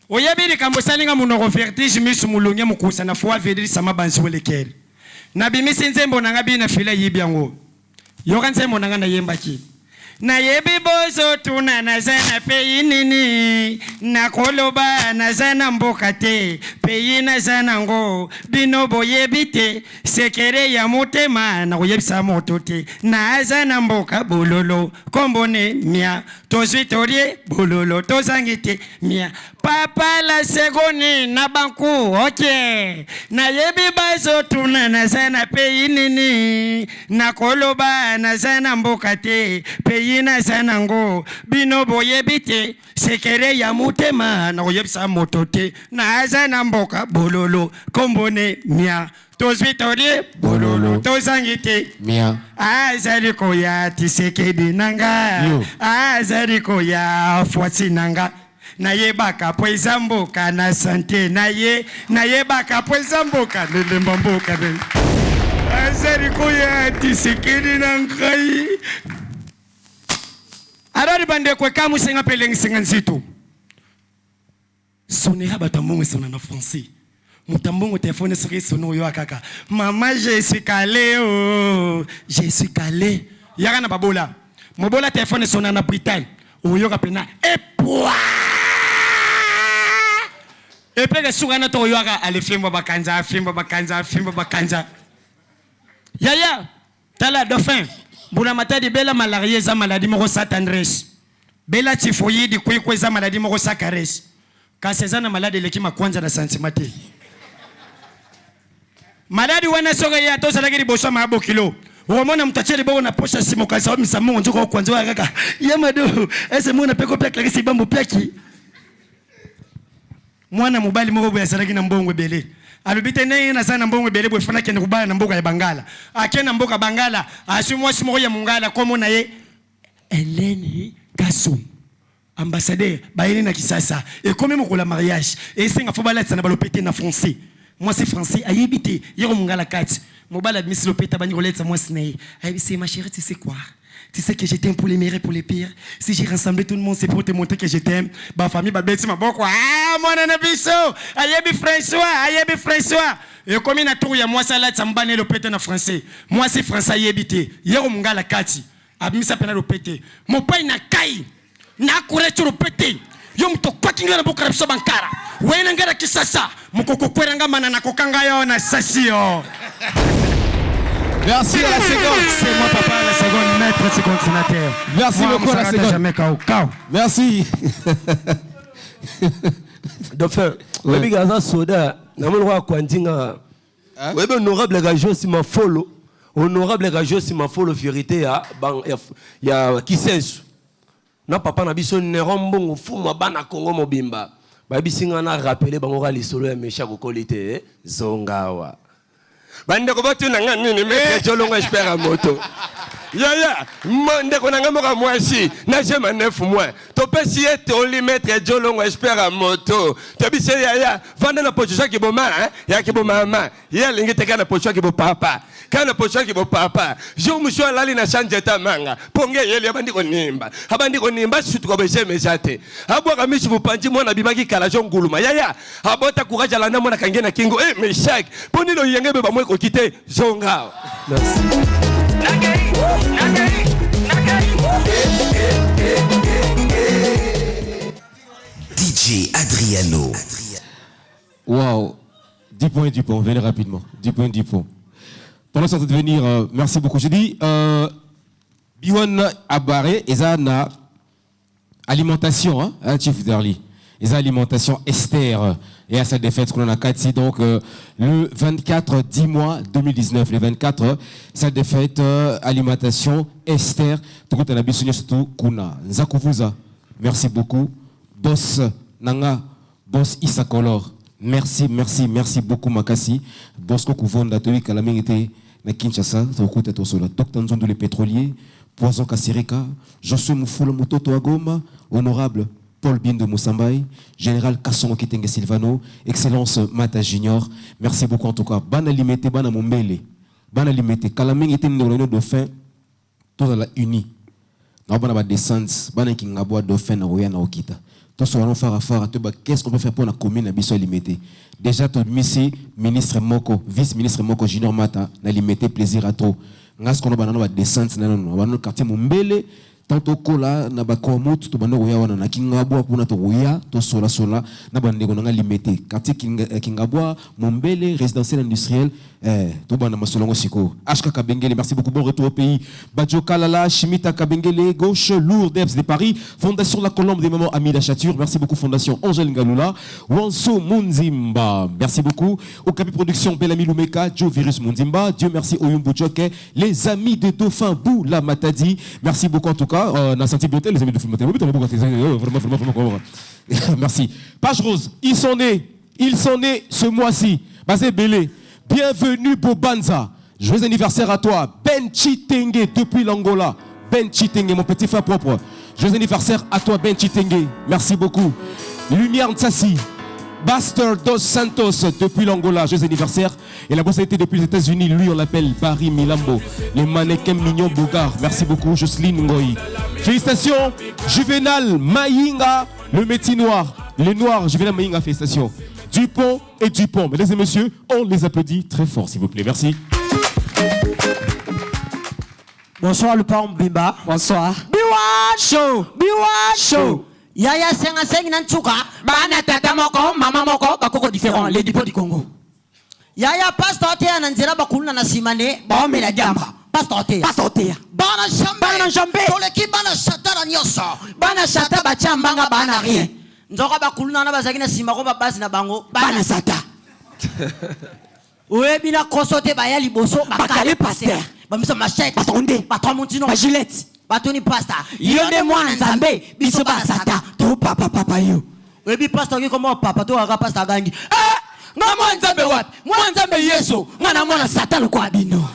Oyabiri kambosalinga munoko vertige misu mulunge mukusa na fois vedri sama banzo lekel. Na bimisi nzembo nanga bina fila yibyango. Yoka nzembo nanga na yembaki. Na yebi bozo tuna na zana peyi nini. Na koloba na zana mbokate. Peyi na zana ngo. Binobo yebite. Sekere ya motema na uyebisa motote. Na zana mboka bololo. Kombone mia. Tozwitorie bololo. Tozangite mia. Papa la segoni na banku. Ok. Na yebi bozo tuna na zana peyi nini. Na koloba na zana mbokate. Peyi na zanango bino boyebite sekere ya mutema na oyebisa motote na zana mboka bololo kombone mia tozvitorie bololo tozangite mia azariko ya tisekedi nanga azariko ya fwatsi nanga nayebaka po eza mboka na sante nayebaka po eza mboka lelemba mboka azariko ya tisekedi nangai. Alors bande ko kamu senga peleng senga nzito. Sonera batamongo sona na français. Mutambongo téléphone serait sono yo kaka. Maman, je suis calé, oh. Je suis calé. Yara na babola. Mobola téléphone sonne en Bretagne. Ou yo kapena. Et pouah! Et puis, les souverains to yoga, allez, film bakanza. Yaya, tala dauphin. Boula mata di bela malaria za maladie moko satandres. Bela tifoyi di kwekwe za maladie moko sakares. Kasezana malade leki makwanza na santimate. Maladi wana soga ya to salaki di boso mabo kilo. Wamona mtacheli bo na posha simo kaza mi samu njoko kwanza wa kaka. Yamado, ese mona peko pek laki sibambo peki. Mwana mubali moko boya salaki na mbongo bele. Alubite ne na sana mbongo bele bo fana kende kubala na mboka ya Bangala. Akena mboka Bangala, asimwa simo ya Mungala komo na ye Hélène Kassou. Ambassadeur bayini na Kisasa. Et comme mo la mariage, et senga fobala tsana balopete na français. Moi c'est français, ayibité, yero Mungala kati. Mobala admis lopeta bani roletsa moi snei. Ayibité ma chérie, tu sais quoi? Tu sais que je t'aime pour les meilleurs et pour les pires. Si j'ai rassemblé tout le monde, c'est pour te montrer que je t'aime. Ma famille, ma belle, ma boko. Ah, mon anabiso. Ayebi François. Et comme il a tout, il y a moi, ça là, ça m'banne le pété en français. Moi, c'est français, ayebité. Hier, mon gars, la kati. Abimi, ça peine le pété. Mon père, n'a caille. N'a couré sur le pété. Yom to quoi qu'il y a dans le so bankara. Ouais, n'a gars qui ça. Mon coco, kweranga, manana, kokanga, yo, na sasio. Merci à la seconde. C'est moi papa la seconde maître du coordinateur. Merci beaucoup à la seconde. Jamais kao. Merci. Dauphin, webi gaza soda na mo roi kwandinga. Webi honorable gajo si ma follow. Honorable gajo si ma follow vérité ya kisensu. Na papa na biso nerombongo fuma bana Congo mobimba. Ba bisinga na rappeler bango ga lisolo ya mesha ko kolite zongawa. Bande ko batu nanga nini maître Jolongo expert à moto. Yaya, monde ko nanga moka mwasi na jema 9 mois. To pesi ete oli maître Jolongo expert à moto. To bise yaya, vanda na position ki boma ya ki boma mama. Ya lingi te kana position ki bo papa. Kana position ki bo papa. Jo musho lali na chanje ta manga. Ponge yele abandi ko nimba. Abandi ko nimba sutu ko bese mesate. Abwa kamishi mupanji mwana bimaki kala jonguluma. Yaya, abota kuraja la namona kangena kingo meshak. Poni lo yenge be ba mwe ko kite zonga. Merci. DJ Adriano. Wow. 10 points Dupont, venez rapidement. 10 points Dupont. Pendant ce temps de venir, merci beaucoup. Je dis, B1 Abaré, et ça na alimentation, hein, Chief Darly. Et ça alimentation Esther. Et à cette défaite qu'on a 4 donc le 24 10 mois 2019, le 24, cette défaite alimentation Esther. Tout le monde a surtout Kuna. Nzakuvuza. Merci beaucoup. Boss Nanga, boss Issa Color. Merci beaucoup Makasi. Boss Kokuvonda, Toui Kalamingete, na Kinshasa, Tokuta Tosola, Docteur Nzondo les pétroliers, Poison Kassereka, Josué Moufoula Mutoto Agoma, honorable Paul Bindo Moussambaï, général Kassongo Kitenge Silvano, Excellence Mata Junior. Merci beaucoup en tout cas. Ban alimete, ban amombele, ban alimete. Kalaming était une réunion de fin, tout à la uni. Nous avons des descentes, ban qui n'a pas de fin na roya na okita. Tout ce qu'on va faire, qu'est-ce qu'on peut faire pour la commune à Bissau Limité. Déjà, tout ministre Moko, vice-ministre Moko Junior Mata, na limité plaisir à tout. Nous avons des descentes, nous avons le quartier Mombele. Tanto kola na bakomut to bando ya wana na kingabwa kuna to roya to sola na bande ko nga limité quartier kingabwa Mombele résidentiel industriel to banda masolongo siko HK Kabengele. Merci beaucoup, bon retour au pays. Badjo Kalala Chimita Kabengele, gauche lourd d'Ebs de Paris, Fondation La Colombe des Mamans Amida Chature. Merci beaucoup Fondation Angèle Ngaloula, Wanso Munzimba. Merci beaucoup au Capi Production Bellamy Lumeka, Joe Virus Munzimba. Dieu merci Oyumbu Joke, les amis de Dauphin Boula Matadi. Merci beaucoup en tout cas. On a senti beauté, les amis de Dauphin vraiment. Merci. Page Rose, ils sont nés ce mois-ci. Basé Belé. Bienvenue Bobanza. Joyeux anniversaire à toi. Ben Chitenge depuis l'Angola. Ben Chitenge, mon petit frère propre. Joyeux anniversaire à toi Ben Chitenge. Merci beaucoup. Lumière Ntsasi. Buster Dos Santos depuis l'Angola, joyeux anniversaire. Et la bosse a été depuis les États-Unis, lui on l'appelle Barry Milambo. Les mannequins Mignon Bogard, merci beaucoup Jocelyne Ngoyi. Félicitations, Juvenal Maïnga, le métier noir. Les Noirs, je vais la maïnga félicitations. Dupont et Dupont. Mesdames et messieurs, on les applaudit très fort, s'il vous plaît. Merci. Bonsoir le parent Bimba. Bonsoir. Biwan Show. Biwan Show. Yaya senga sengi nanchuka. Bana tata moko, mama moko, bakoko différent. Les dipos du Congo. Yaya pastor te ananzira bakuluna na simane. Baomela jamba. Pastor te. Bana chambe. Bana chambe. Toleki bana shatara nyoso. Bana shata bachambanga bana rien. Nzoka bakuluna na bazaki na simako babasi na bango. Bana sata. Oye bina kosote baya liboso bakale pasteur. Bamisa machette. Batonde. Batramontino. Bagilette. Batoni pasta. Yonde mwana nzambe. Biso bana sata. To papa yo. Oye bi pastor ki komo papa to aga pasta gangi. Nga mwanzambe wapi? Mwanzambe Yesu. Nga na mwana satani kwa bino.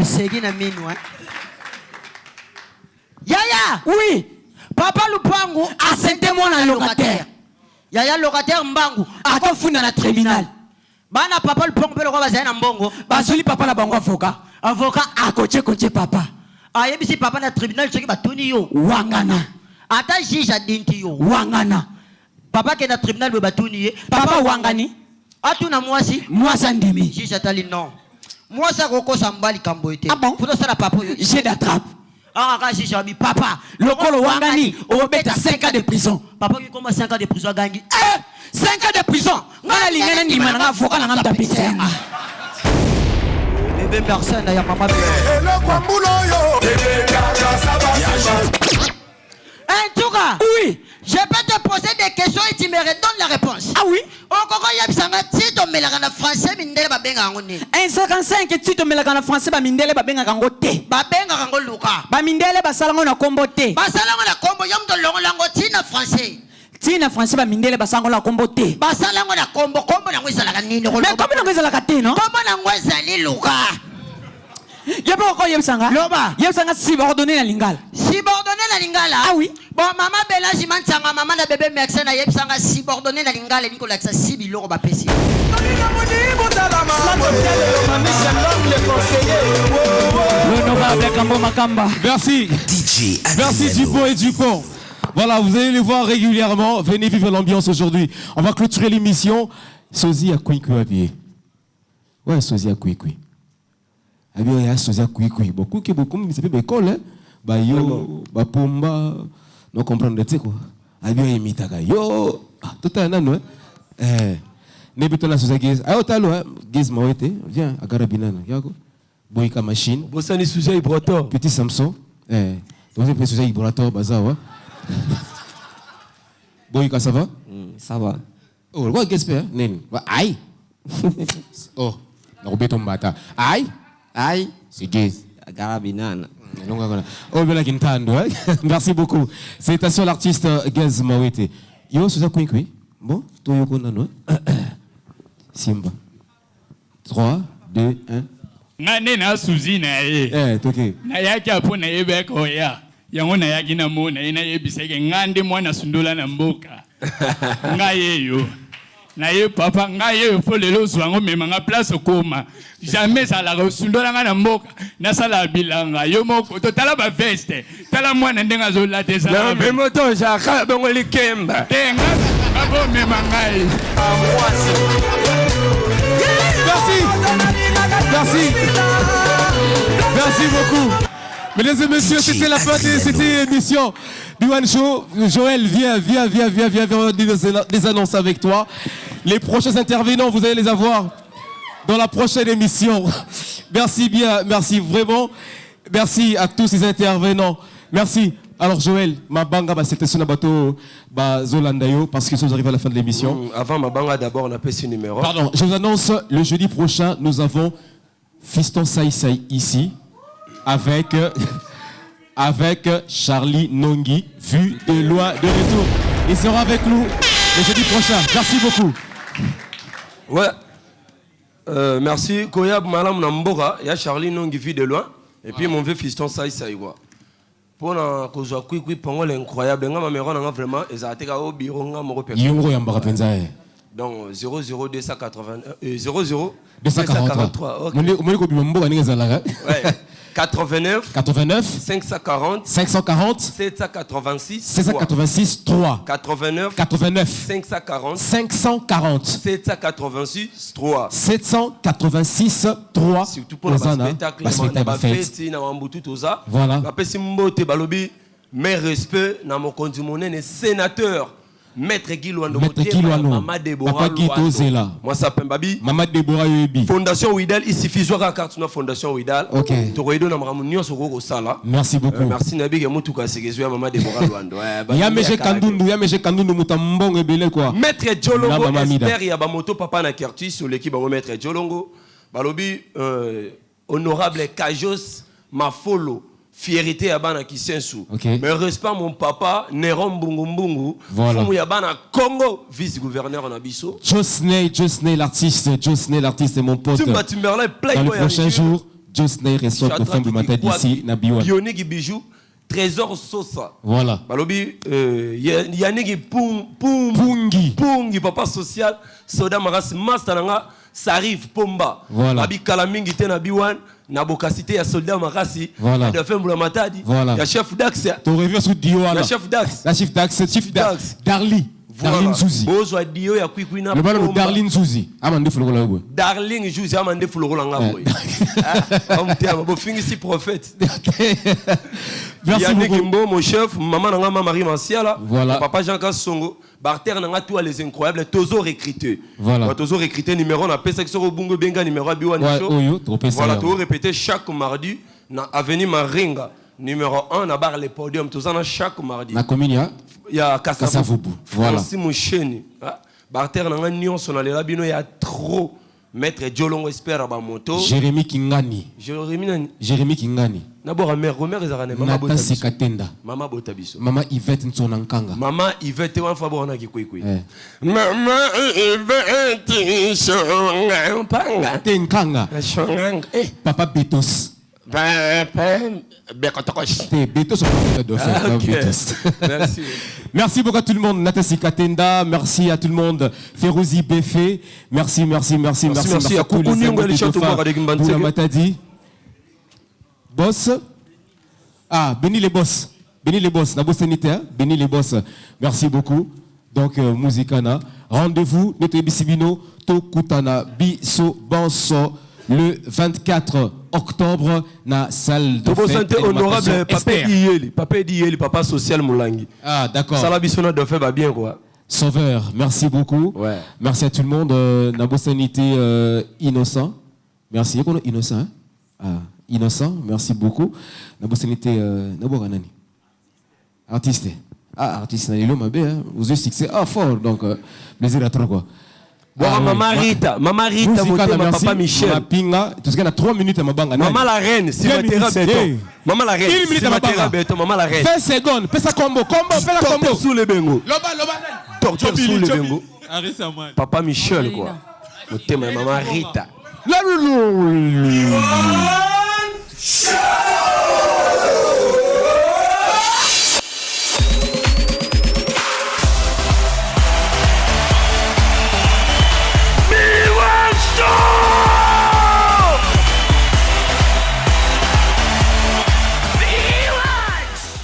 Osegi na minu Yaya. Oui. Papa Lupangu asente mwana locataire. Yaya locataire mbangu akofunda na tribunal. Bana papa Lupangu pelo kwa bazana mbongo. Basuli papa na bango avocat. Avocat akoche papa. Ayebisi papa na tribunal soki batuni yo. Wangana. Ata juge adinti yo. Wangana. Papa qui est dans le tribunal de Batouni, papa Wangani, atuna mwasi, mwasa ndimi. Juge atali non. Mwasa koko sambali kamboite. Ah bon? Pour ça la papa. J'ai d'attrape. Ah quand juge abi papa, lokolo Wangani, obeta 5 ans de prison. Papa qui commence 5 ans de prison gangi. 5 ans de prison. Ngana lingana ni mananga avocat na ngam tapisa. Bébé personne ya papa. Le kwambulo yo. Bébé garda ça va. En tout cas, oui, je peux te poser des questions et tu me redonnes la réponse. Ah oui? Okoko yabisanga tito melaka na français mindele babenga ngo ni. 155 tito melaka na français ba mindele babenga ngo te. Babenga ngo luka. Ba mindele basala ngo na kombo te. Basala ngo na kombo yomto longo lango tina français. Tina français ba mindele basala ngo na kombo te. Basala ngo na kombo na ngweza la nini ko. Mais kombo na ngweza la kate no? Kombo na ngweza li luka. Yebo ko yebsanga. Loba. Yebsanga subordonné na lingala. Subordonné na lingala. Ah oui. Bon maman Bella Jimansanga maman na bébé Mercena yebsanga subordonné na lingala niko la tsa biloko ba pesi. Merci. DJ Merci Dupont et Dupont. Voilà, vous allez les voir régulièrement. Venez vivre l'ambiance aujourd'hui. On va clôturer l'émission. Sozi à Kouikou à pied. Ouais, Sozi à Kouikou. Abi il y a Sozi à Kouikou. Beaucoup qui beaucoup mais ça fait école hein. Ba yo, ba pomba, non comprendre tu sais quoi. Abi il mitaka yo, tout un an Nebito na Sozi Giz. Ah otalo hein, Giz mawete, viens à Garabinana, yako. Boyka machine. Bosani Sozi Ibrator. Petit Samson. Donc c'est Sozi Ibrator bazawa. Boyka ça va? Ça va. Oh, quoi qu'est-ce que Nen. Aïe. Oh, na kubeto mbata. Aïe. Aïe, c'est Giz. Garabinana. Oh, bien Quintando. Merci beaucoup. Salutations à l'artiste Gaz Mawete. Yo, c'est ça, Kouinkui. Bon, toi, yo, qu'on a, Simba. 3, 2, 1. Ngane na Suzy na ye. Toke. Na yaki apo na ye beko ya. Yango na yaki na mo na ye na ye biseke ngande mwana sundula na mboka. Ngaye yo. Na ye papa ngaye fo lelo zwango memanga place koma. Jamais ça la sundola na mboka. Na sala bilanga yo moko totala ba veste. Tala mwana ndenga zo la tesa. Na memoto jaka bango likemba. Tenga abo memangai. Merci beaucoup. Mesdames et messieurs, c'était la fin de cette émission du One Show. Joël, viens faire des annonces avec toi. Les prochains intervenants, vous allez les avoir dans la prochaine émission. Merci bien, merci vraiment. Merci à tous ces intervenants. Merci. Alors Joël, ma banga c'était sur le bateau Zolandayo parce que nous arrivons à la fin de l'émission. Avant ma banga d'abord on a passé numéro. Pardon, je vous annonce le jeudi prochain, nous avons Fiston Sai ici avec Charlie Nongi, vu de loin de retour. Il sera avec nous le jeudi prochain. Merci beaucoup. Ouais. Merci Koyab Malam Namboka, il y a Charlie Nongi vu de loin et puis mon vieux Fiston Sai quoi. Pour la cause qui pour l'incroyable, nga mamero nga vraiment ezateka au bureau nga moko personne. Yongo yambaka penza. Donc 00280 00 243. Moni ko bimambo baninga zalaka. Ouais. 89 540 786 786 3 89 540 786 3 786 3. surtout pour le spectacle na fête na wambutu toza. Voilà. Bapesi mbote balobi mes respects na mokonzi monene sénateur Maître Guy Luando, Maman Déborah Luando. Moi ça Pembabi. Maman Déborah Yebi. Fondation Ouidal, il suffit de carte na Fondation Ouidal. OK. Tokoido na mramunyo soko sala. Merci beaucoup. Merci Nabi Mutuka Segezwa Maman Déborah Luando. Ya meje kandundu mutambong ebele quoi. Maître Jolongo expert ya ba moto papa na Kertis sur l'équipe ba Maître Jolongo. Balobi honorable Kajos Mafolo. Fierté à Bana Kisensu. Okay. Mais respect mon papa, Neron Bungumbungu. Voilà. Fumu Yabana Congo, vice-gouverneur en Abisso. Josney l'artiste est mon pote. Dans le prochain jour, Josney reçoit pour faire du matin d'ici, Nabiwan. Yonigi Bijou, Trésor Sosa. Voilà. Balobi, Yanigi Pungi, papa social, Soda Maras Mastananga, Sarif Pomba. Voilà. Babi Kalamingi Tenabiwan. Nabokasité ya soldat Makasi. Voilà. Ya fait Mbula Matadi. Voilà. Ya chef d'Axe. Ton revient sous Dioala. Ya chef d'Axe. La chef d'Axe. Darli. Darlene Zuzi. Bozo Dio ya Kwikuina. Le ballon Darlene Zuzi. Amande Fulgola Boy. Darling Zuzi Amande Fulgola Boy. On te ama bo fingi prophète. Merci beaucoup. Kimbo mon chef, maman nanga Marie Manciala. Voilà. Papa Jean Kassongo. Barter nanga tout les incroyables Tozo recruté. Voilà. Tozo recruté numéro na pesa sur Bungo Benga numéro Biwan Show. Voilà, tout répéter chaque mardi na avenue Maringa numéro 1 na bar les podium tous en chaque mardi. Na commune il y a Kassavubu. Voilà. Si mon chaîne. Barter nanga nyon son aller là bino il y a trop. Maître Jolongo espère à moto. Jérémy Kingani. Jérémy Kingani. D'abord mère ezarane mama Botabiso. Katenda. Mama Botabiso. Mama Yvette Nsonankanga. Mama Yvette wan fabona ki kwikwi. Mama Yvette Nsonankanga. Tenkanga. Nsonankanga. Papa Betos. Betos Merci. Merci beaucoup à tout le monde. Nathalie Katenda, merci à tout le monde. Férouzi Beffé, merci à tous les amis de Boula Matadi. Boss. Ah, Béni les boss. Nabo Sanitaire, Béni les boss. Merci beaucoup. Donc, Musikana. Rendez-vous, notre Bisibino, Tokutana, Biso, Banso, le 24 octobre, na salle de fête. Honorable Papa Dieli, papa social Moulangi. Ah, d'accord. Ça la bisona de fait va bien, quoi. Sauveur, merci beaucoup. Ouais. Merci à tout le monde. Nabo Sanité Innocent. Merci. Innocent, hein? Ah. Innocent, merci beaucoup. Nabo Sanité Nabo Ganani. Artiste. Ah, artiste, vous avez succès. Ah, fort, donc, plaisir à trop, quoi. Bon, Maman Rita, Papa Michel. Maman Pinga, tu sais qu'il y a 3 minutes à ma banga. Maman la reine, si ma terre béton. Maman la reine, si ma terre béton, maman la reine. 20 secondes, fais ça combo, fais la combo. Docteur sous les bengo. Docteur sous les bengo. Papa Michel, quoi. Le thème est Maman Rita.